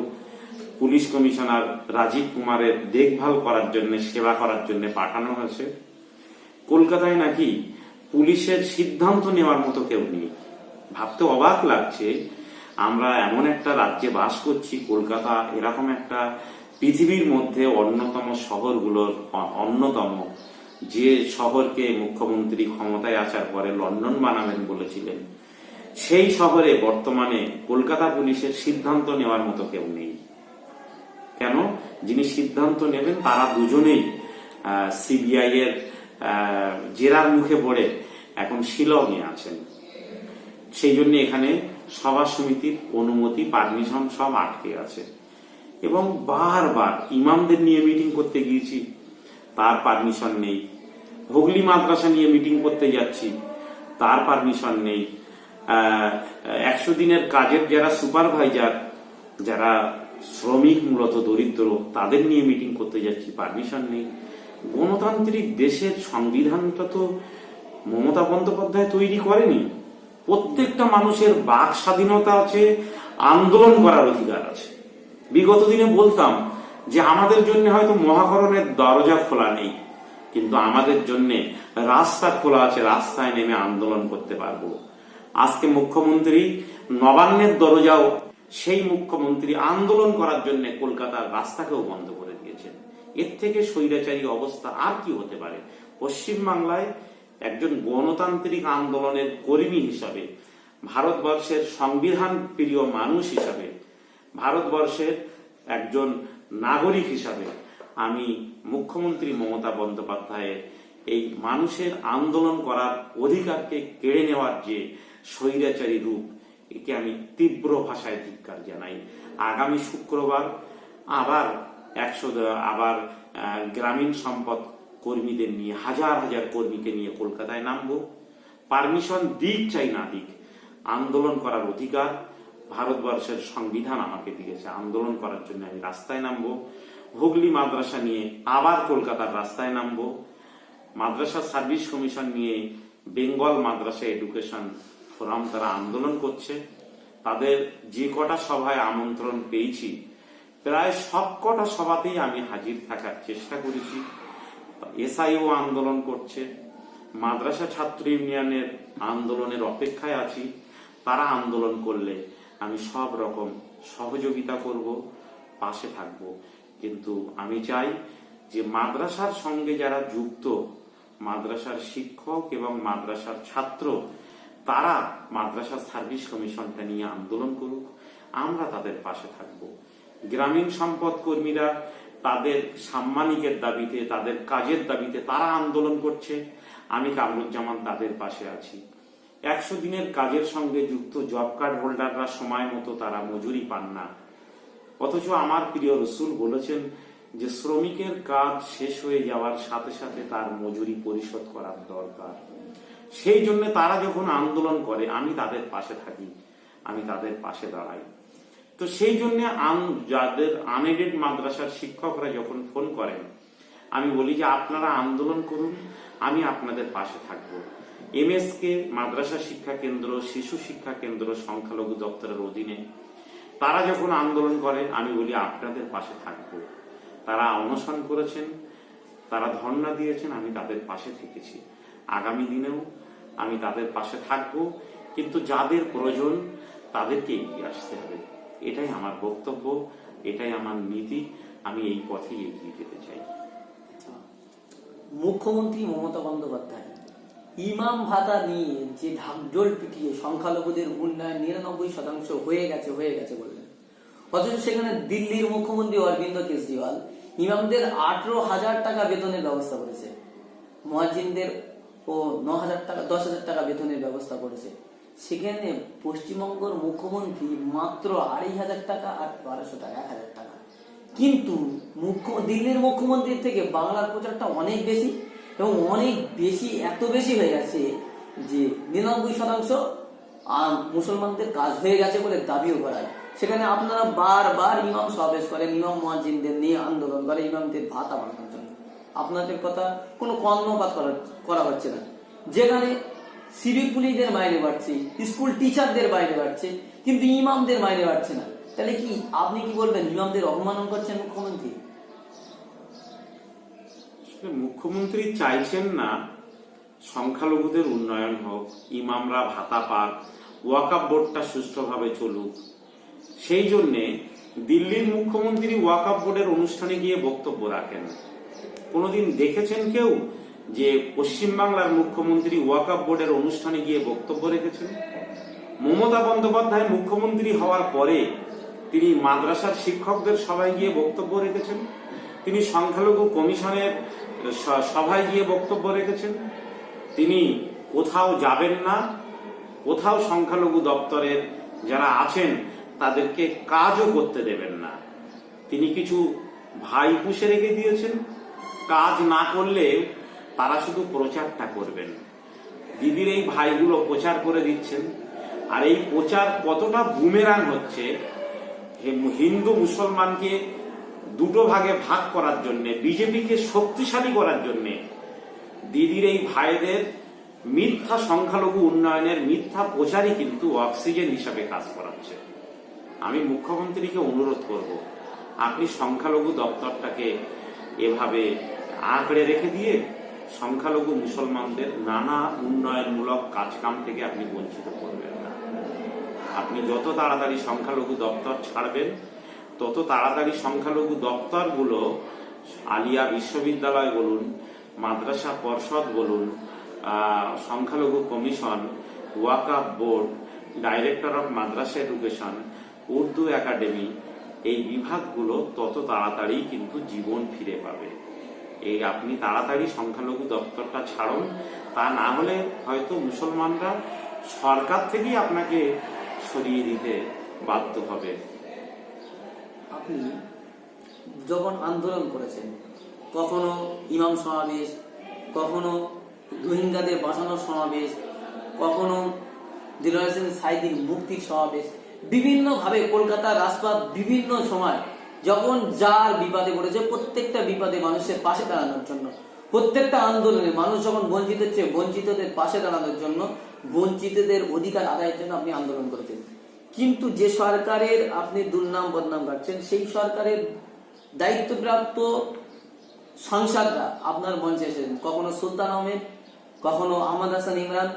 পুলিশ কমিশনার রাজীব কুমারের দেখভাল করার জন্য, সেবা করার জন্য পাঠানো হয়েছে। কলকাতায় নাকি পুলিশের সিদ্ধান্ত নেওয়ার মতো কেউ নেই। ভাবতে অবাক লাগছে, আমরা এমন একটা রাজ্যে বাস করছি, কলকাতা এরকম একটা পৃথিবীর মধ্যে অন্যতম শহরগুলোর অন্যতম, যে শহরকে মুখ্যমন্ত্রী ক্ষমতায় আসার পরে লন্ডন বানাবেন বলেছিলেন, সেই শহরে বর্তমানে কলকাতা পুলিশের সিদ্ধান্ত নেওয়ার মতো কেউ নেই। কেন? যিনি সিদ্ধান্ত নেবেন তারা দুজনেই সিবিআই এর জেরার মুখে পড়ে এখন শিলংয়ে আছেন। সেই জন্য এখানে সভা সমিতির অনুমতি, পারমিশন সব আটকে আছে। এবং বারবার ইমামদের নিয়ে মিটিং করতে গিয়েছি, তার পারমিশন নেই। হুগলি মাদ্রাসা নিয়ে মিটিং করতে যাচ্ছি, তার পারমিশন নেই। 100 দিনের কাজের যারা সুপারভাইজার, যারা শ্রমিক মূলত দরিদ্র, তাদের নিয়ে মিটিং করতে যাচ্ছি, পারমিশন নেই। গণতান্ত্রিক দেশের সংবিধানটা তো মমতা বন্দ্যোপাধ্যায় তৈরি করেনি। প্রত্যেকটা মানুষের বাক স্বাধীনতা আছে, আন্দোলন করার অধিকার আছে। বিগত দিনে বলতাম যে আমাদের জন্য হয়তো মহাকরণের দরজা খোলা নেই, কিন্তু আমাদের জন্য রাস্তা খোলা আছে, রাস্তায় নেমে আন্দোলন করতে পারবো। আজকে মুখ্যমন্ত্রী নবান্নের দরজাও, সেই মুখ্যমন্ত্রী আন্দোলন করার জন্য কলকাতার রাস্তাকেও বন্ধ করে দিয়েছেন। এর থেকে স্বৈরাচারী অবস্থা আর কি হতে পারে? পশ্চিমবাংলায় একজন গণতান্ত্রিক আন্দোলনের কর্মী হিসাবে, ভারতবর্ষের সংবিধান প্রিয় মানুষ হিসাবে, ভারতবর্ষের একজন নাগরিক হিসাবে আমি মুখ্যমন্ত্রী মমতা বন্দ্যোপাধ্যায়ের এই মানুষের আন্দোলন করার অধিকারকে কেড়ে নেওয়ার যে স্বৈরাচারী রূপ, একে আমি তীব্র ভাষায় ধিক্কার জানাই। আগামী শুক্রবার আবার গ্রামীণ সম্পদ কর্মীদের নিয়ে, হাজার হাজার কর্মীকে নিয়ে কলকাতায় নামবো। পারমিশন দিক চাই না দিক, আন্দোলন করার অধিকার ভারতবর্ষের সংবিধান আমাকে দিয়েছে। আন্দোলন করার জন্য আমি রাস্তায় নামবো। হুগলি মাদ্রাসা নিয়ে আবার কলকাতার রাস্তায় নামবো। মাদ্রাসা সার্ভিস কমিশন নিয়ে বেঙ্গল মাদ্রাসা এডুকেশন ফোরাম তারা আন্দোলন করছে। তাদের যে কটা সভায় আমন্ত্রণ পেয়েছি, প্রায় সব কটা সভাতেই আমি হাজির থাকার চেষ্টা করেছি। এসআইও আন্দোলন করছে, মাদ্রাসা ছাত্র ইউনিয়নের আন্দোলনের অপেক্ষায় আছি। তারা আন্দোলন করলে আমি সব রকম সহযোগিতা করব, পাশে থাকব। কিন্তু আমি চাই যে মাদ্রাসার সঙ্গে যারা যুক্ত, মাদ্রাসার শিক্ষক এবং মাদ্রাসার ছাত্র, তারা মাদ্রাসা সার্ভিস কমিশনটা নিয়ে আন্দোলন করুক, আমরা তাদের পাশে থাকব। গ্রামীণ সম্পদ কর্মীরা তাদের সাম্মানিকের দাবিতে, তাদের কাজের দাবিতে তারা আন্দোলন করছে, আমি কামরুজ্জামান তাদের পাশে আছি। 100 দিনের কাজের সঙ্গে যুক্ত জব কার্ড হোল্ডাররা সময় মতো তারা মজুরি পান না, অথচ আমার প্রিয় রসুল বলেছেন যে শ্রমিকের কাজ শেষ হয়ে যাওয়ার সাথে সাথে তার মজুরি পরিশোধ করার দরকার। সেই জন্য তারা যখন আন্দোলন করে আমি তাদের পাশে থাকি, আমি তাদের পাশে দাঁড়াই। তো সেই জন্য যাদের আনএডেড মাদ্রাসার শিক্ষকরা যখন ফোন করেন, আমি বলি যে আপনারা আন্দোলন করুন, আমি আপনাদের পাশে থাকবো। এমএসকে মাদ্রাসা শিক্ষা কেন্দ্র, শিশু শিক্ষা কেন্দ্র সংখ্যালঘু দপ্তরের অধীনে তারা যখন আন্দোলন করে, আমি বলি আপনাদের পাশে থাকবো। তারা অনশন করেছেন, তারা ধর্ণা দিয়েছেন, আমি তাদের পাশে থেকেছি। আগামী দিনেও আমি তাদের পাশে থাকবো, কিন্তু যাদের প্রয়োজন তাদেরকে এগিয়ে আসতে হবে। এটাই আমার বক্তব্য, এটাই আমার নীতি। আমি এই পথেই এগিয়ে যেতে চাই। মুখ্যমন্ত্রী মমতা বন্দ্যোপাধ্যায় ইমাম ভাতা নিয়ে যে ঢাকঢোল পিটিয়ে সংখ্যালঘুদের উন্নয়ন 99% হয়ে গেছে বললেন, অথচ সেখানে দিল্লির মুখ্যমন্ত্রী অরবিন্দ কেজরিওয়াল ইমামদের 18,000 টাকা বেতনের ব্যবস্থা করেছে, মুয়াজ্জিনদের ও 9,000 টাকা 10,000 টাকা বেতনের ব্যবস্থা করেছে। সেখানে পশ্চিমবঙ্গের মুখ্যমন্ত্রী মাত্র 2,500 টাকা আর 1200 টাকা, 1,000 টাকা। কিন্তু দিল্লির মুখ্যমন্ত্রীর থেকে বাংলার প্রচারটা অনেক বেশি, এবং অনেক বেশি, এত বেশি হয়ে গেছে যে 99% মুসলমানদের কাজ হয়ে গেছে বলে দাবিও করা হয়। সেখানে আপনারা বারবার ইমাম সমাবেশ করেন, ইমাম মুয়াজ্জিনদের নিয়ে আন্দোলন করে ইমামদের ভাতা বাড়ানোর জন্য। আপনাদের কথা কোনো কর্ণপাত করা হচ্ছে না। যেখানে সিভিক পুলিশদের মাইনে বাড়ছে, স্কুল টিচারদের মাইনে বাড়ছে, কিন্তু ইমামদের মাইনে বাড়ছে না। তাহলে কি আপনি কি বলবেন, ইমামদের অপমান করছেন মুখ্যমন্ত্রী? মুখ্যমন্ত্রী চাইছেন না সংখ্যালঘুদের উন্নয়ন হোক, ইমামরা ভাতা পাক, ওয়াকফ বোর্ডটা সুষ্ঠুভাবে চলুক। সেই জন্যে দিল্লির মুখ্যমন্ত্রী ওয়াকফ বোর্ডের অনুষ্ঠানে গিয়ে বক্তব্য রাখেন। কোনোদিন দেখেছেন কেউ যে পশ্চিমবাংলার মুখ্যমন্ত্রী ওয়াকফ বোর্ডের অনুষ্ঠানে গিয়ে বক্তব্য রেখেছেন? মমতা বন্দ্যোপাধ্যায় মুখ্যমন্ত্রী হওয়ার পরে তিনি মাদ্রাসার শিক্ষকদের সভায় গিয়ে বক্তব্য রেখেছেন, তিনি সংখ্যালঘু কমিশনের সভায় গিয়ে বক্তব্য রেখেছেন, তিনি কোথাও যাবেন না, কোথাও সংখ্যালঘু দপ্তরের যারা আছেন তাদেরকে কাজও করতে দেবেন না। তিনি কিছু ভাই পুষে রেখে দিয়েছেন, কাজ না করলে তারা শুধু প্রচারটা করবেন। দিদির এই ভাইগুলো প্রচার করে দিচ্ছেন, আর এই প্রচার কতটা বুমেরাং হচ্ছে, হিন্দু মুসলমানকে দুটো ভাগে ভাগ করার জন্য, বিজেপিকে শক্তিশালী করার জন্য দিদির এই ভাইদের মিথ্যা সংখ্যালঘু উন্নয়নের মিথ্যা প্রচারই কিন্তু অক্সিজেন হিসাবে কাজ করাচ্ছে। আমি মুখ্যমন্ত্রীকে অনুরোধ করব, আপনি সংখ্যালঘু দপ্তরটাকে এভাবে আঁকড়ে রেখে দিয়ে সংখ্যালঘু মুসলমানদের নানা উন্নয়নমূলক কাজকাম থেকে আপনি বঞ্চিত করবেন না। আপনি যত তাড়াতাড়ি সংখ্যালঘু দপ্তর ছাড়বেন, তত তাড়াতাড়ি সংখ্যালঘু দপ্তরগুলো আলিয়া বিশ্ববিদ্যালয় বলুন, মাদ্রাসা পর্ষদ বলুন, সংখ্যালঘু commission, Waqf board, director of Madrasa education, Urdu academy, এই বিভাগগুলো তত তাড়াতাড়ি কিন্তু জীবন ফিরে পাবে। এই আপনি তাড়াতাড়ি সংখ্যালঘু দপ্তরটা ছাড়ুন, তা না হলে হয়তো মুসলমানরা সরকার থেকেই আপনাকে সরিয়ে দিতে বাধ্য হবে। আপনি যখন আন্দোলন করেছেন, কখনো ইমাম সমাবেশ, কখনো রোহিঙ্গাদের বাঁচানোর সমাবেশ, কখনো দিলওয়ার হোসেন সাঈদীর মুক্তির সমাবেশ, বিভিন্নভাবে কলকাতার রাজপথ বিভিন্ন সময় যখন যার বিপদে পড়েছে, প্রত্যেকটা বিপদে মানুষের পাশে দাঁড়ানোর জন্য, প্রত্যেকটা আন্দোলনে মানুষ যখন বঞ্চিত হচ্ছে, বঞ্চিতদের পাশে দাঁড়ানোর জন্য, বঞ্চিতদের অধিকার আদায়ের জন্য আপনি আন্দোলন করেছেন। কিন্তু যে সরকারের আপনি দুর্নাম বদনাম কাটছেন, সেই সরকারের দায়িত্বপ্রাপ্ত সাংসদরা আপনার মঞ্চে এসেছেন, কখনো সুলতান আহমেদ, কখনো আহমদ হাসান ইমরান,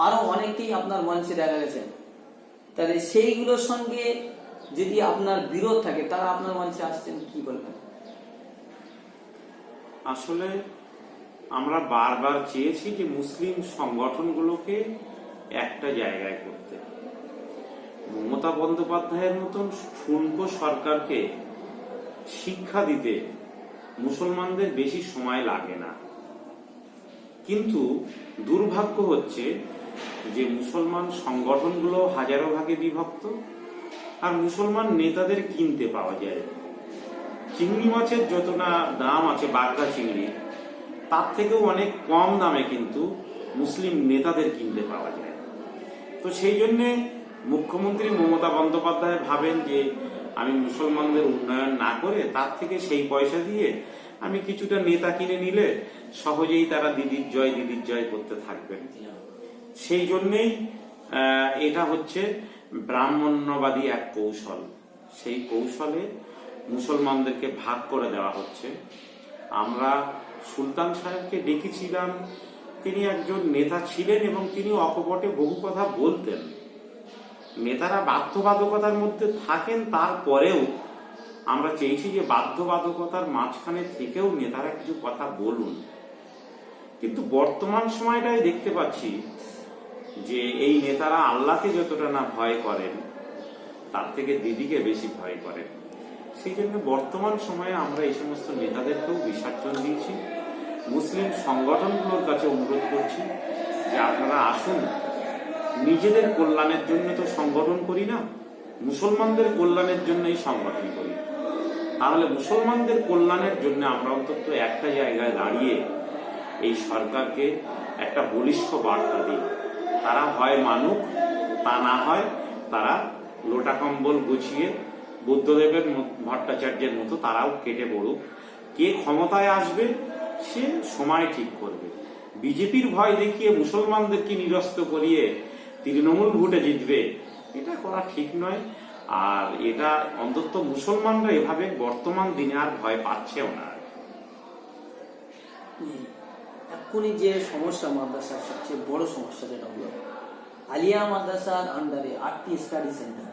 আরো অনেকেই আপনার মঞ্চে দেখা গেছেন। তাহলে সেইগুলোর সঙ্গে যদি আপনার বিরোধ থাকে, তারা আপনার মঞ্চে আসছেন, কি বলবেন? আসলে আমরা বারবার চেয়েছি যে মুসলিম সংগঠনগুলোকে একটা জায়গায় করতে। মমতা বন্দ্যোপাধ্যায়ের মতন ঠুনকো সরকারকে শিক্ষা দিতে মুসলমানদের বেশি সময় লাগে না, কিন্তু দুর্ভাগ্য হচ্ছে যে মুসলমান সংগঠনগুলো হাজারো ভাগে বিভক্ত, আর মুসলমান নেতাদের কিনতে পাওয়া যায়। চিংড়ি মাছের যত না দাম আছে বাগদা চিংড়ি, তার থেকেও অনেক কম দামে কিন্তু মুসলিম নেতাদের কিনতে পাওয়া যায়। তো সেই জন্যে মুখ্যমন্ত্রী মমতা বন্দ্যোপাধ্যায় ভাবেন যে আমি মুসলমানদের উন্নয়ন না করে তার থেকে সেই পয়সা দিয়ে আমি কিছুটা নেতা কিনে নিলে সহজেই তারা দিদির জয় করতে থাকবেন। সেই জন্যেই এটা হচ্ছে ব্রাহ্মণ্যবাদী এক কৌশল। সেই কৌশলে মুসলমানদেরকে ভাগ করে দেওয়া হচ্ছে। আমরা সুলতান সাহেবকে ডেকেছিলাম, তিনি একজন নেতা ছিলেন এবং তিনি অকপটে বহু কথা বলতেন। নেতারা বাধ্যবাধকতার মধ্যে থাকেন, তারপরেও আমরা চেয়েছি যে বাধ্যবাধকতার মাঝখানে থেকেও নেতারা কিছু কথা বলুন। কিন্তু বর্তমান সময়টাই দেখতে পাচ্ছি যে এই নেতারা আল্লাহকে যতটা না ভয় করেন, তার থেকে দিদিকে বেশি ভয় করেন। সেই জন্য বর্তমান সময়ে আমরা এই সমস্ত নেতাদেরকেও বিসর্জন দিয়েছি। মুসলিম সংগঠনগুলোর কাছে অনুরোধ করছি যে আপনারা আসুন, নিজেদের কল্যাণের জন্য তো সংগঠন করি না, মুসলমানদের কল্যাণের জন্যই সংগঠন করি। তাহলে মুসলমানদের কল্যাণের জন্য আমরা অন্তত একটা জায়গায় দাঁড়িয়ে এই সরকারকে একটা বলিষ্ঠ বার্তা দিই। তারা হয় মানুক, তা না হয় তারা লোটা কম্বল গুছিয়ে বুদ্ধদেবের ভট্টাচার্যের মতো তারাও কেটে পড়ুক। কে ক্ষমতায় আসবে সে সময় ঠিক করবে। বিজেপির ভয় দেখিয়ে মুসলমানদেরকে নিরস্ত করিয়ে তৃণমূল ভোটে জিতবে, এটা করা ঠিক নয়। আর এটা অন্তত মুসলমানরা এভাবে বর্তমান দিনে আর ভয় পাচ্ছেও না। এক্ষুনি যে সমস্যা মাদ্রাসার সবচেয়ে বড় সমস্যা যেটা হলো, আলিয়া মাদ্রাসার আন্ডারে 8টি স্টাডি সেন্টার,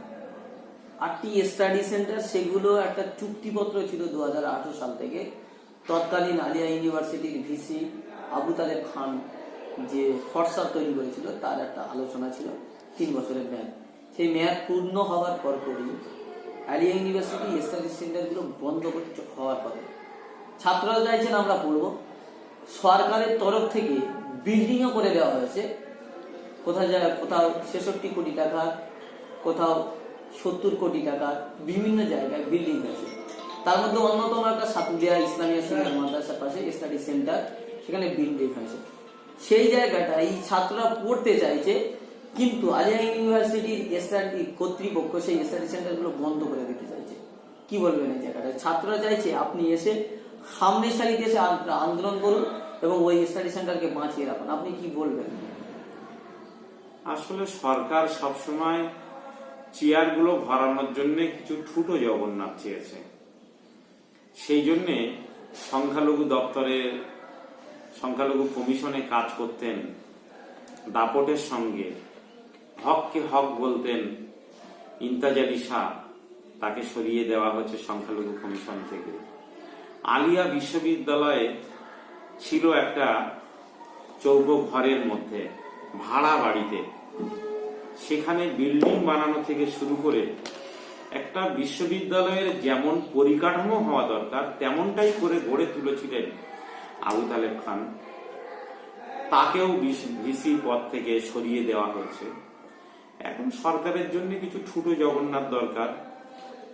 8টি স্টাডি সেন্টার, সেগুলো একটা চুক্তিপত্র ছিল 2018 সাল থেকে। তৎকালীন আলিয়া ইউনিভার্সিটির ভিসি আবু তালেব খান যে হোয়াটসঅ্যাপ তৈরি করেছিল, তার একটা আলোচনা ছিল 3 বছরের মেয়াদ। সেই মেয়াদ পূর্ণ হওয়ার পরপরই আলিয়া ইউনিভার্সিটি স্টাডি সেন্টারগুলো বন্ধ হওয়ার পরে ছাত্ররা চাইছেন আমরা পড়বো। সরকারের তরফ থেকে বিল্ডিংও করে দেওয়া হয়েছে। কোথাও 66 কোটি টাকা, কোথাও 70 কোটি টাকা, বিভিন্ন জায়গায় বিল্ডিং হয়েছে। তার মধ্যে অন্যতম একটা সাতুলিয়া ইসলামিয়া সিনিয়র মাদ্রাসার পাশে স্টাডি সেন্টার, সেখানে বিল্ডিং হয়েছে। সেই জায়গাটা এই ছাত্ররা পড়তে চাইছে, কিন্তু আলিয়া ইউনিভার্সিটির স্টাডি কর্তৃপক্ষ সেই স্টাডি সেন্টারগুলো বন্ধ করে দিতে চাইছে। কি বলবেন এই জায়গাটা? ছাত্ররা চাইছে আপনি এসে সামনের সারিতে এসে আন্দোলন করুন এবং ওই স্টাডি সেন্টারকে বাঁচিয়ে রাখুন। আপনি কি বলবেন? আসলে সরকার সবসময় চেয়ারগুলো ভরানোর জন্য কিছু ঠুটো জগন্নাথ চেয়েছে। সেই জন্যে সংখ্যালঘু দপ্তরে, সংখ্যালঘু কমিশনে কাজ করতেন দাপটের সঙ্গে, হককে হক বলতেন ইমতাজ আলী শাহ, তাকে সরিয়ে দেওয়া হয়েছে সংখ্যালঘু কমিশন থেকে। আলিয়া বিশ্ববিদ্যালয়ে ছিল একটা চৌকো ঘরের মধ্যে ভাড়া বাড়িতে, সেখানে বিল্ডিং বানানো থেকে শুরু করে একটা বিশ্ববিদ্যালয়ের যেমন পরিকাঠামো হওয়া দরকার তেমনটাই করে গড়ে তুলেছিলেন আবু তালেব খান। তাকেও ভিসি পদ থেকে সরিয়ে দেওয়া হয়েছে। এখন সরকারের জন্য কিছু ঠুটো জগন্নাথ দরকার।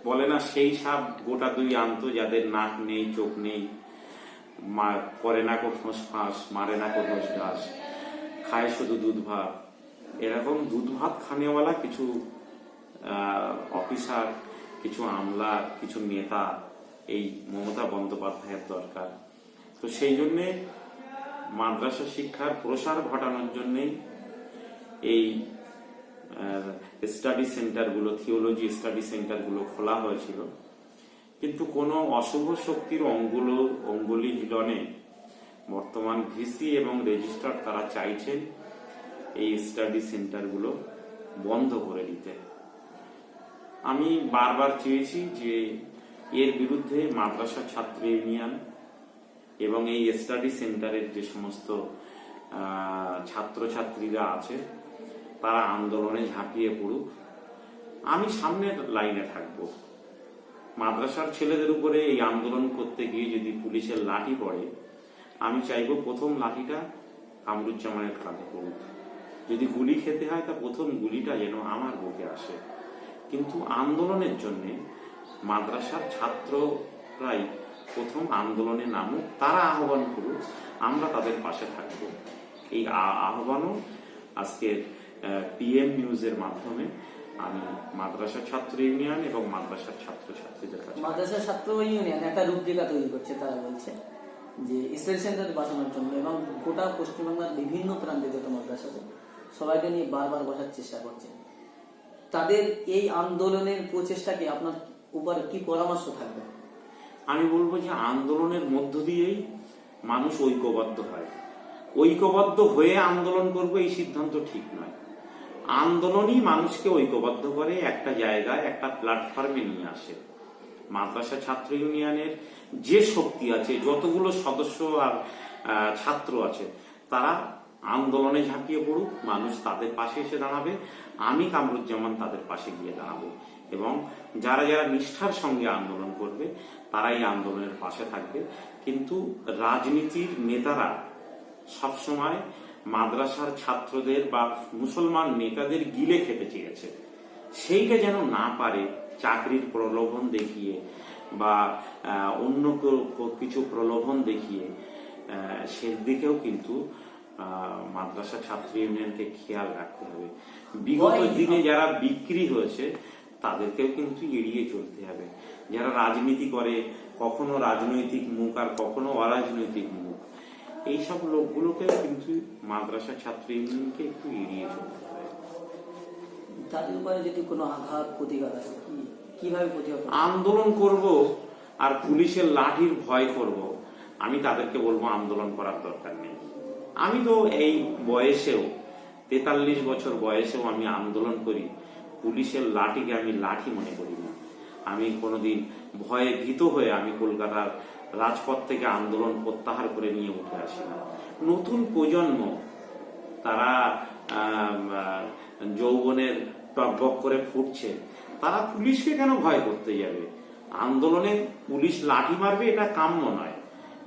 বলে না সেই সাপ গোটা দুই আনত, যাদের নাক নেই, চোখ নেই, করে না কো ফোঁস ফাঁস, মারে না কো দোষ ঘাস, খায় শুধু দুধ ভাত। এরকম দুধ ভাত খানেওয়ালা কিছু অফিসার, কিছু আমলা, কিছু নেতা এই মমতা বন্দ্যোপাধ্যায়ের দরকার। তো সেই জন্যে মাদ্রাসা শিক্ষার প্রসার ঘটানোর জন্যেই এই স্টাডি সেন্টারগুলো, থিওলজি স্টাডি সেন্টারগুলো খোলা হয়েছিল। কিন্তু কোনো অশুভ শক্তির অঙ্গুলি হিলনে বর্তমান ভিসি এবং রেজিস্ট্রার তারা চাইছেন এই স্টাডি সেন্টারগুলো বন্ধ করে দিতে। আমি বারবার চেয়েছি যে এর বিরুদ্ধে মাদ্রাসা ছাত্র ইউনিয়ন এবং এই স্টাডি সেন্টারের যে সমস্ত ছাত্রছাত্রীরা আছে তারা আন্দোলনে ঝাঁপিয়ে পড়ুক। আমি সামনের লাইনে থাকব। মাদ্রাসার ছেলেদের উপরে এই আন্দোলন করতে গিয়ে যদি পুলিশের লাঠি পড়ে, আমি চাইবো প্রথম লাঠিটা কামরুজ্জামানের কাঁধে পড়ুক। যদি গুলি খেতে হয় তা প্রথম গুলিটা যেন আমার বুকে আসে। কিন্তু আন্দোলনের জন্য মাদ্রাসার ছাত্ররাই প্রথম আন্দোলনে নামুক, তারা আহ্বান করুক, আমরা তাদের পাশে থাকব। এই আহ্বানও আজকের পিএম নিউজের মাধ্যমে আমি মাদ্রাসা ছাত্র ইউনিয়ন এবং মাদ্রাসার ছাত্রছাত্রীদের কাছে। মাদ্রাসা ছাত্র ইউনিয়ন একটা রূপরেখা তৈরি করছে। তারা বলছে যে স্টাডি সেন্টার বাঁচানোর জন্য এবং গোটা পশ্চিমবাংলার বিভিন্ন প্রান্তে যত মাদ্রাসা আছে সবাইকে নিয়ে বারবার বসার চেষ্টা করছে। তাদের এই আন্দোলনের প্রচেষ্টাকে আপনার উপরে কি পরামর্শ থাকবে? আমি বলবো যে আন্দোলনের মধ্য দিয়েই মানুষ ঐক্যবদ্ধ হয়। ঐক্যবদ্ধ হয়ে আন্দোলন করবো এই সিদ্ধান্ত ঠিক নয়। আন্দোলনই মানুষকে ঐক্যবদ্ধ করে, একটা জায়গায়, একটা প্ল্যাটফর্মে নিয়ে আসে। মাদ্রাসা ছাত্র ইউনিয়নের যে শক্তি আছে, যতগুলো সদস্য আর ছাত্র আছে, তারা আন্দোলনে ঝাঁপিয়ে পড়ুক, মানুষ তাদের পাশে এসে দাঁড়াবে। আমি কামরুজ্জামান তাদের পাশে গিয়ে দাঁড়াবো এবং যারা যারা নিষ্ঠার সঙ্গে আন্দোলন করবে তারাই আন্দোলনের পাশে থাকবে। কিন্তু রাজনীতির নেতারা সবসময় মাদ্রাসার ছাত্রদের বা মুসলমান নেতাদের গিলে খেতে চেয়েছে, সেইটা যেন না পারে। চাকরির প্রলোভন দেখিয়ে বা অন্য কিছু প্রলোভন দেখিয়ে সেদিকেও কিন্তু মাদ্রাসা ছাত্র ইউনিয়নকে খেয়াল রাখতে হবে। বিগত দিনে যারা বিক্রি হয়েছে তাদেরকেও কিন্তু এড়িয়ে চলতে হবে। যারা রাজনীতি করে, কখনো রাজনৈতিক মুখ আর কখনো অরাজনৈতিক মুখ, এইসব লোকগুলোকেও কিন্তু মাদ্রাসা ছাত্র ইউনিয়নকে একটু এড়িয়ে চলতে হবে। তাদের উপরে যদি কোনো আঘাত প্রতিঘাত আছে কিভাবে প্রতিঘাত? আন্দোলন করব আর পুলিশের লাঠির ভয় করব, আমি তাদেরকে বলবো আন্দোলন করার দরকার নেই। আমি তো এই বয়সেও, 43 বছর বয়সেও আমি আন্দোলন করি। পুলিশের লাঠিকে আমি লাঠি মনে করি না। আমি কোনোদিন ভয়ে ভীত হয়ে আমি কলকাতার রাজপথ থেকে আন্দোলন প্রত্যাহার করে নিয়ে উঠে আসি না। নতুন প্রজন্ম, তারা যৌবনের টকবক করে ফুটছে, তারা পুলিশকে কেন ভয় করতে যাবে? আন্দোলনে পুলিশ লাঠি মারবে এটা কাম্য নয়।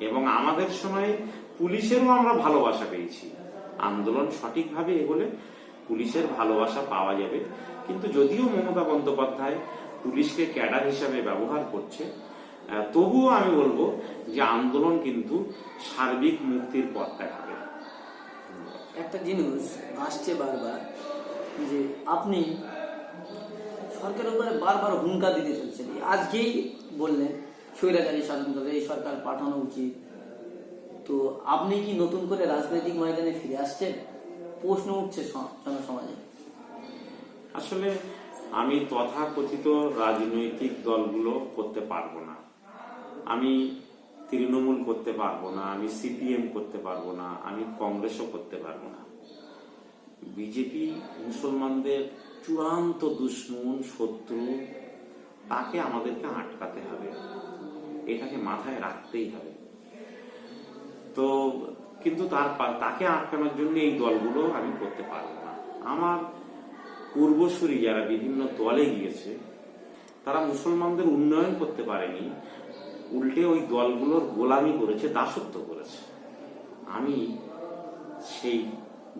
এবং আমাদের সময় পুলিশেরও আমরা ভালোবাসা পেয়েছি। আন্দোলন সঠিকভাবে এগোলে পুলিশের ভালোবাসা পাওয়া যাবে। কিন্তু যদিও মমতা বন্দ্যোপাধ্যায় পুলিশকে ক্যাডার হিসাবে ব্যবহার করছে, তবুও আমি বলবো যে আন্দোলন কিন্তু সার্বিক মুক্তির পথ দেখাবে। একটা জিনিস আসছে বারবার, যে আপনি সরকারের উপরে বারবার হুঙ্কার দিতে চলছেন। আজকেই বললেন স্বৈরাচারী শাসনকালে এই সরকার পাঠানো উচিত। তো আপনি কি নতুন করে রাজনৈতিক ময়দানে ফিরে আসছেন? প্রশ্ন উঠছে জনসমাজে। আসলে আমি তথাকথিত রাজনৈতিক দলগুলো করতে পারবো না। আমি তৃণমূল করতে পারবো না, আমি সিপিএম করতে পারবো না, আমি কংগ্রেসও করতে পারবো না। বিজেপি মুসলমানদের চূড়ান্ত দুশ্মন, শত্রু, তাকে আমাদেরকে আটকাতে হবে, এটাকে মাথায় রাখতেই হবে। তো কিন্তু তাকে আটকানোর জন্য এই দলগুলো আমি করতে পারবো না। আমার পূর্বসূরি যারা বিভিন্ন দলে গিয়েছে, তারা মুসলমানদের উন্নয়ন করতে পারেনি, উল্টে ওই দলগুলোর গোলামি করেছে, দাসত্ব করেছে। আমি সেই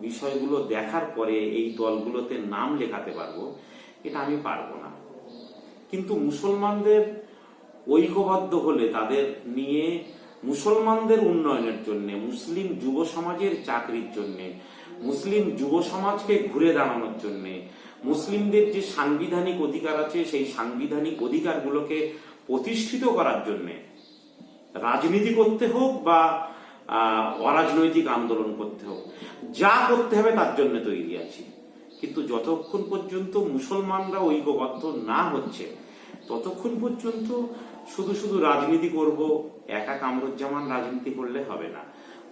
বিষয়গুলো দেখার পরে এই দলগুলোতে নাম লেখাতে পারবো, এটা আমি পারবো না। কিন্তু মুসলমানদের ঐক্যবদ্ধ হলে তাদের নিয়ে মুসলমানদের উন্নয়নের জন্য, মুসলিম যুব সমাজের চাকরির জন্য, মুসলিম যুব সমাজকে ঘুরে দাঁড়ানোর জন্য, মুসলিমদের যে সাংবিধানিক অধিকার আছে সেই সাংবিধানিক অধিকারগুলোকে প্রতিষ্ঠিত করার জন্য রাজনীতি করতে হোক বা অরাজনৈতিক আন্দোলন করতে হোক, যা করতে হবে তার জন্য তৈরি আছি। কিন্তু যতক্ষণ পর্যন্ত মুসলমানরা ঐক্যবদ্ধ না হচ্ছে, ততক্ষণ পর্যন্ত শুধু শুধু রাজনীতি করব, একা কামরুজ্জামান রাজনীতি করলে হবে না।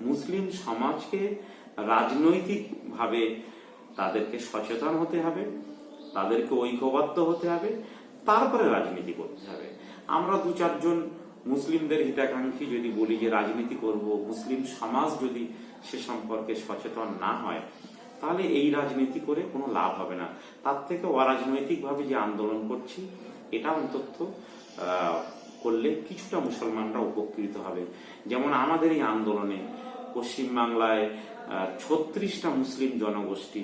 মুসলিম সমাজকে রাজনৈতিকভাবে তাদেরকে সচেতন হতে হবে, তাদেরকে ঐক্যবদ্ধ হতে হবে, তারপরে রাজনীতি করতে হবে। আমরা 2-4 জন মুসলিমদের হিতাকাঙ্ক্ষী যদি বলি যে রাজনীতি করব, মুসলিম সমাজ যদি সে সম্পর্কে সচেতন না হয়, তাহলে এই রাজনীতি করে কোনো লাভ হবে না। তার থেকে অরাজনৈতিকভাবে যে আন্দোলন করছি, এটা অন্তত করলে কিছুটা মুসলমানরা উপকৃত হবে। যেমন আমাদের এই আন্দোলনে পশ্চিমবাংলায় 36টা মুসলিম জনগোষ্ঠী,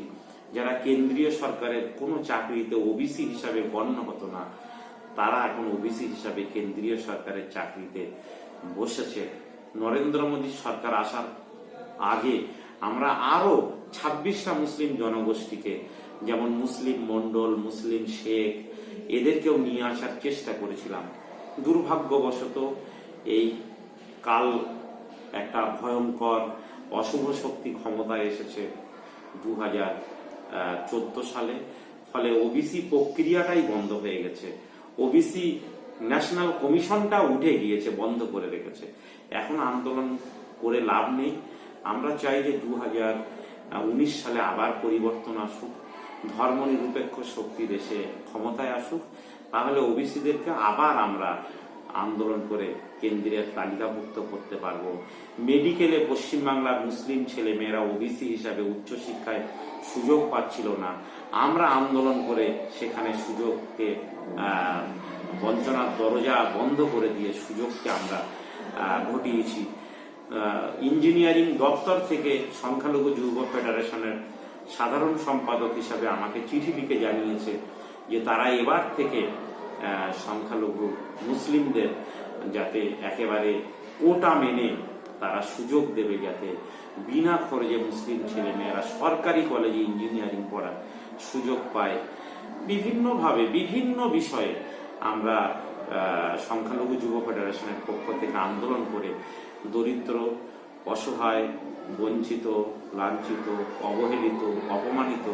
যারা কেন্দ্রীয় সরকারের কোনো চাকরিতে ওবিসি হিসাবে গণ্য হতো না, তারা এখন ওবিসি হিসাবে কেন্দ্রীয় সরকারের চাকরিতে বসেছে। নরেন্দ্র মোদী সরকার আসার আগে আমরা আরো 26টা মুসলিম জনগোষ্ঠীকে, যেমন মুসলিম মন্ডল, মুসলিম শেখ, এদেরকেও নিয়ে আসার চেষ্টা করেছিলাম। দুর্ভাগ্যবশত এই কাল একটা ভয়ঙ্কর অশুভ শক্তি ক্ষমতায় এসেছে 2014 সালে। ফলে ওবিসি প্রক্রিয়াটাই বন্ধ হয়ে গেছে, ওবিসি ন্যাশনাল কমিশনটা উঠে গিয়েছে, বন্ধ করে রেখেছে। এখন আন্দোলন করে লাভ নেই। আমরা চাই যে 2019 সালে আবার পরিবর্তন আসুক, ধর্মনিরপেক্ষ শক্তি দেশে ক্ষমতায় আসুক, তাহলে ওবিসিদেরকে আবার আমরা আন্দোলন করে কেন্দ্রের তালিকাভুক্ত করতে পারবো। মেডিকেলে পশ্চিমবাংলার মুসলিম ছেলে মেয়েরা ওবিসি হিসাবে উচ্চশিক্ষায় সুযোগ পাচ্ছিল না, আমরা আন্দোলন করে সেখানে সুযোগকে বঞ্চনার দরজা বন্ধ করে দিয়ে সুযোগকে আমরা ঘটিয়েছি। ইঞ্জিনিয়ারিং দপ্তর থেকে সংখ্যালঘু যুব ফেডারেশনের সাধারণ সম্পাদক হিসাবে আমাকে চিঠি লিখে জানিয়েছে যে তারা এবার থেকে সংখ্যালঘু মুসলিমদের যাতে একেবারে কোটা মেনে তারা সুযোগ দেবে, যাতে বিনা খরচে মুসলিম ছেলে মেয়েরা সরকারি কলেজে ইঞ্জিনিয়ারিং পড়ার সুযোগ পায়। বিভিন্নভাবে বিভিন্ন বিষয়ে আমরা সংখ্যালঘু যুব ফেডারেশনের পক্ষ থেকে আন্দোলন করে দরিদ্র, অসহায়, বঞ্চিত, লাঞ্ছিত, অবহেলিত, অপমানিত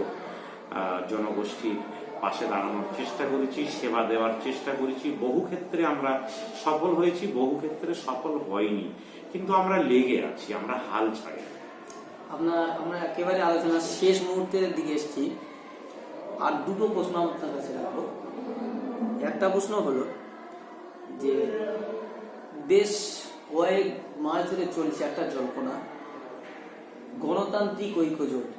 জনগোষ্ঠীর পাশে দাঁড়ানোর চেষ্টা করেছি, সেবা দেওয়ার চেষ্টা করেছি। বহু ক্ষেত্রে আমরা সফল হয়েছি, বহু ক্ষেত্রে সফল হয়নি, কিন্তু আমরা লেগে আছি, আমরা হাল ছাড়ি। আমরা একেবারে আলোচনার শেষ মুহূর্তের দিকে এসেছি। আর দুটো প্রশ্ন আপনার কাছে রাখবো। একটা প্রশ্ন হলো যে দেশ কয়েক মাস ধরে চলছে একটা জল্পনা, গণতান্ত্রিক ঐক্য জোট,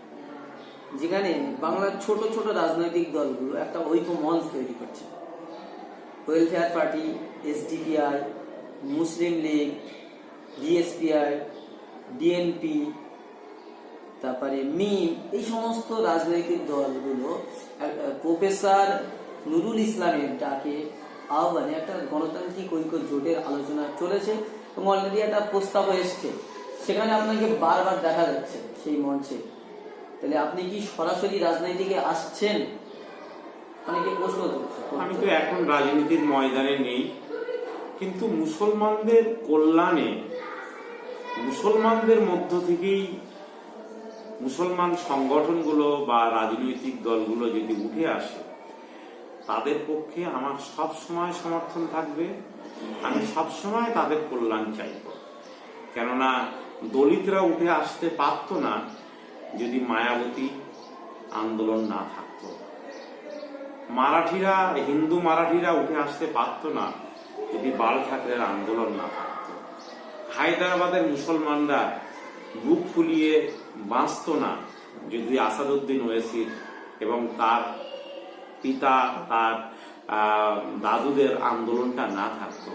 যেখানে বাংলার ছোট ছোট রাজনৈতিক দলগুলো একটা ঐক্য মঞ্চ তৈরি করছে। ওয়েলফেয়ার পার্টি, এসডিপিআই, মুসলিম লীগ, ডিএসপিআই, ডিএনপি, তারপরে মিম, এই সমস্ত রাজনৈতিক দলগুলো প্রফেসর নুরুল ইসলামের ডাকে আহ্বানে একটা গণতান্ত্রিক ঐক্য জোটের আলোচনা চলেছে এবং অলরেডি একটা প্রস্তাব এসছে, সেখানে আপনাকে বারবার দেখা যাচ্ছে সেই মঞ্চে। তাহলে আপনি কি সরাসরি রাজনীতিকে আসছেন? অনেকে প্রশ্ন করছে। আমি তো এখন রাজনীতির ময়দানে নেই, কিন্তু মুসলমানদের কল্যাণে মুসলমানদের মধ্য থেকেই মুসলমান সংগঠনগুলো বা রাজনৈতিক দলগুলো যদি উঠে আসে, তাদের পক্ষে আমার সব সময় সমর্থন থাকবে। আমি সব সময় তাদের কল্যাণ চাইব। কেননা দলিতরা উঠে আসতে পারত না যদি মায়াবতী আন্দোলন না থাকতো। হিন্দু মারাঠিরা উঠে আসতে পারত না যদি বাল ঠাকরের আন্দোলন না থাকতো। হায়দ্রাবাদের মুসলমানরা বুক ফুলিয়ে বাঁচত না যদি আসাদুদ্দিন ওয়েসির এবং তার পিতা, তার দাদুদের আন্দোলনটা না থাকতো।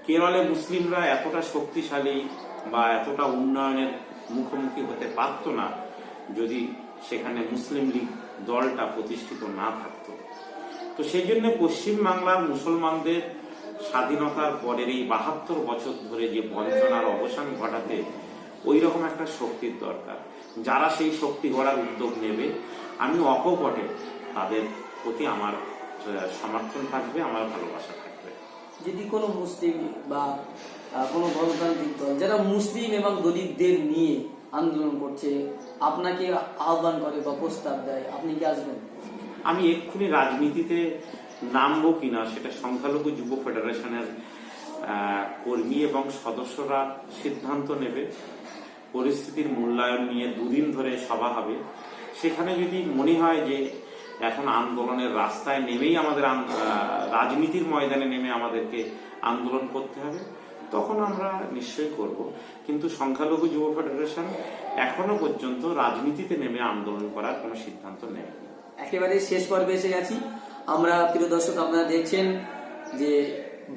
কেরলে মুসলিমরা এতটা শক্তিশালী বা এতটা উন্নয়নের মুখোমুখি হতে পারত না যদি সেখানে মুসলিম লীগ দলটা প্রতিষ্ঠিত না থাকতো। তো সেই জন্য পশ্চিম বাংলার মুসলমানদের স্বাধীনতার পরের এই 72 বছর ধরে যে বঞ্চনার অবসান ঘটাতে ওই রকম একটা শক্তির দরকার। যারা সেই শক্তি গড়ার উদ্যোগ নেবে, আমি অকপটে তাদের প্রতি আমার সমর্থন থাকবে, আমার ভালোবাসা থাকবে। যদি কোনো মুসলিম বা কোনো গণতান্ত্রিক দল যারা মুসলিম এবং দলিতদের নিয়ে আন্দোলন করছে আপনাকে আহ্বান করে বা প্রস্তাব দেয়, আপনি কি আসবেন? আমি এক্ষুনি রাজনীতিতে নামবো কিনা সেটা সংখ্যালঘু যুব ফেডারেশনের কর্মী এবং সদস্যরা সিদ্ধান্ত নেবে। পরিস্থিতির মূল্যায়ন নিয়ে 2 দিন ধরে সভা হবে। সেখানে যদি মনে হয় যে এখন আন্দোলনের রাস্তায় নেমেই আমাদের রাজনীতির ময়দানে নেমে আমাদেরকে আন্দোলন করতে হবে, তখন আমরা নিশ্চয়ই করব। কিন্তু সংখ্যালঘু যুব ফেডারেশন এখনো পর্যন্ত রাজনীতিতে নেমে আন্দোলন করার কোনো সিদ্ধান্ত নেই। একেবারে শেষ পর্বে এসে গেছি আমরা। প্রিয় দর্শক, আপনারা দেখছেন যে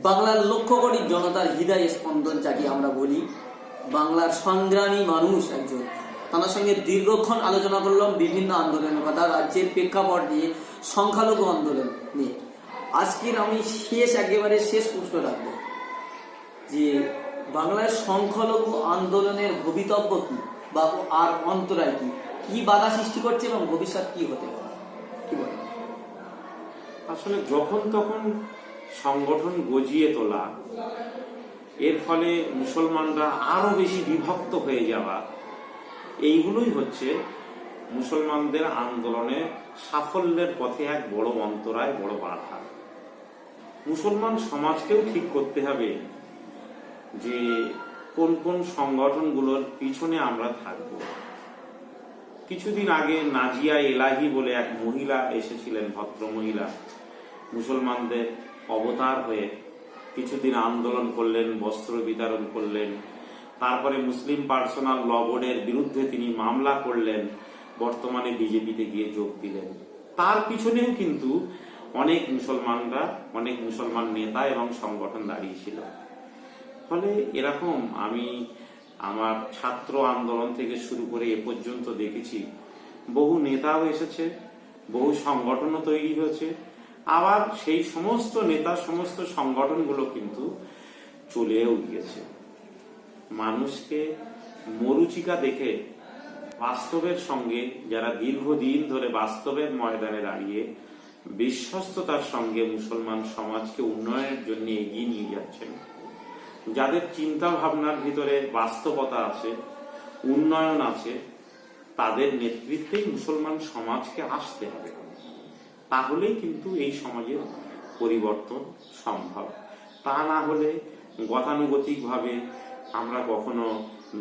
বাংলার লক্ষ কোটি জনতার হৃদয় স্পন্দন যাকে আমরা বলি, বাংলার সংগ্রামী মানুষ একজন, তার সঙ্গে দীর্ঘক্ষণ আলোচনা করলাম বিভিন্ন আন্দোলনের কথা, রাজ্যের প্রেক্ষাপট নিয়ে, সংখ্যালঘু আন্দোলন নিয়ে। আজকের আমি একেবারে শেষ প্রশ্ন রাখবো যে বাংলার সংখ্যালঘু আন্দোলনের ভবিতব্য কি বা আর অন্তরায় কি, কি বাধা সৃষ্টি করছে এবং ভবিষ্যৎ কি হতে পারে, কি বলেন? আসলে যখন তখন সংগঠন গজিয়ে তোলা, এর ফলে মুসলমানরা আরো বেশি বিভক্ত হয়ে যাওয়া, এইগুলোই হচ্ছে মুসলমানদের আন্দোলনে সাফল্যের পথে এক বড় অন্তরায়, বড় বাধা। মুসলমান সমাজকেও ঠিক করতে হবে যে কোন কোন সংগঠনগুলোর পিছনে আমরা থাকব। কিছুদিন আগে নাজিয়া এলাহি বলে এক মহিলা এসেছিলেন, ভদ্র মহিলা, মুসলমানদের অবতার হয়ে কিছুদিন আন্দোলন করলেন, বস্ত্র বিতরণ করলেন। তারপরে মুসলিম পার্সোনাল ল বোর্ডের বিরুদ্ধে তিনি মামলা করলেন, বর্তমানে বিজেপিতে গিয়ে যোগ দিলেন। তার পিছনেও কিন্তু অনেক মুসলমান নেতা এবং সংগঠন দাঁড়িয়েছিল। ফলে এরকম আমি আমার ছাত্র আন্দোলন থেকে শুরু করে এ পর্যন্ত দেখেছি বহু নেতাও এসেছে, বহু সংগঠনও তৈরি হয়েছে, আবার সেই সমস্ত নেতা, সমস্ত সংগঠনগুলো কিন্তু চলেও গিয়েছে। মানুষকে মরুচিকা দেখে বাস্তবের সঙ্গে যারা দীর্ঘদিন ধরে বাস্তবের ময়দানে দাঁড়িয়ে বিশ্বস্ততার সঙ্গে মুসলমান সমাজকে উন্নয়নের জন্য এগিয়ে নিয়ে যাচ্ছেন, যাদের চিন্তা ভাবনার ভিতরে বাস্তবতা আছে, উন্নয়ন আছে, তাদের নেতৃত্বেই মুসলমান সমাজকে আসতে হবে। তাহলেই কিন্তু এই সমাজের পরিবর্তন সম্ভব। তা না হলে গতানুগতিকভাবে আমরা কখনো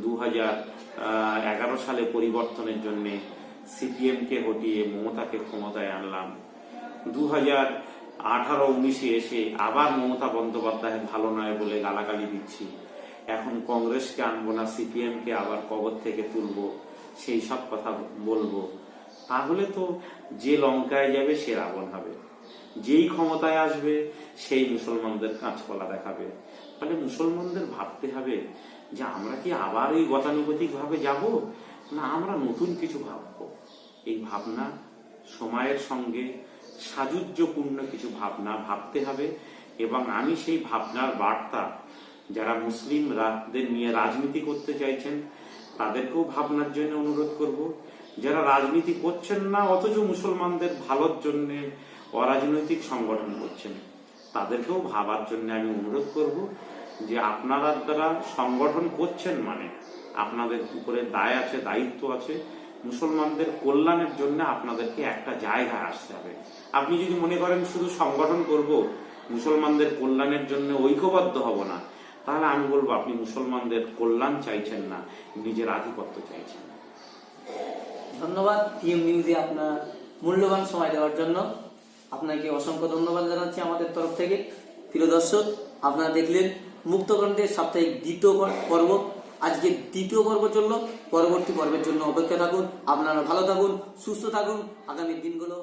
2011 সালে পরিবর্তনের জন্য সিপিএমকে হটিয়ে মমতাকে ক্ষমতায় আনলাম, 2018-19 এসে আবার মমতা বন্দ্যোপাধ্যায় ভালো নয় বলে গালাগালি দিচ্ছি, এখন কংগ্রেসকে আনবো না, সিপিএমকে আবার কবর থেকে তুলবো, সেই সব কথা বলবো। তাহলে তো যে লঙ্কায় যাবে সে রাবণ হবে, যেই ক্ষমতায় আসবে সেই মুসলমানদের কাঁচকলা দেখাবে। ফলে মুসলমানদের ভাবতে হবে যে আমরা কি আবার এই গতানুগতিক ভাবে যাব, না, আমরা নতুন কিছু ভাববো। এই ভাবনা সময়ের সঙ্গে সাযুজ্যপূর্ণ কিছু ভাবনা ভাবতে হবে, এবং আমি সেই ভাবনার বার্তা যারা মুসলিমদের নিয়ে রাজনীতি করতে চাইছেন তাদেরকেও ভাবনার জন্য অনুরোধ করব। যারা রাজনীতি করছেন না অথচ মুসলমানদের ভালোর জন্য অরাজনৈতিক সংগঠন করছেন তাদেরকেও ভাবার জন্য আমি অনুরোধ করব যে আপনারা যারা সংগঠন করছেন মানে আপনাদের উপরে দায় আছে, দায়িত্ব আছে, মুসলমানদের কল্যাণের জন্য আপনাদেরকে একটা জায়গায় আসতে হবে। আপনি যদি মনে করেন শুধু সংগঠন করব, মুসলমানদের কল্যাণের জন্য ঐক্যবদ্ধ হব না, তাহলে আমি বলবো আপনি মুসলমানদের কল্যাণ চাইছেন না, নিজের আধিপত্য চাইছেন। ধন্যবাদ টিএম নিউজে আপনার মূল্যবান সময় দেওয়ার জন্য। আপনাকে অসংখ্য ধন্যবাদ জানাচ্ছি আমাদের তরফ থেকে। প্রিয় দর্শক, আপনারা দেখলেন মুক্তকণ্ঠের সাপ্তাহিক দ্বিতীয় পর্ব। আজকে দ্বিতীয় পর্ব চলল, পরবর্তী পর্বের জন্য অপেক্ষা থাকুন। আপনারা ভালো থাকুন, সুস্থ থাকুন, আগামী দিনগুলো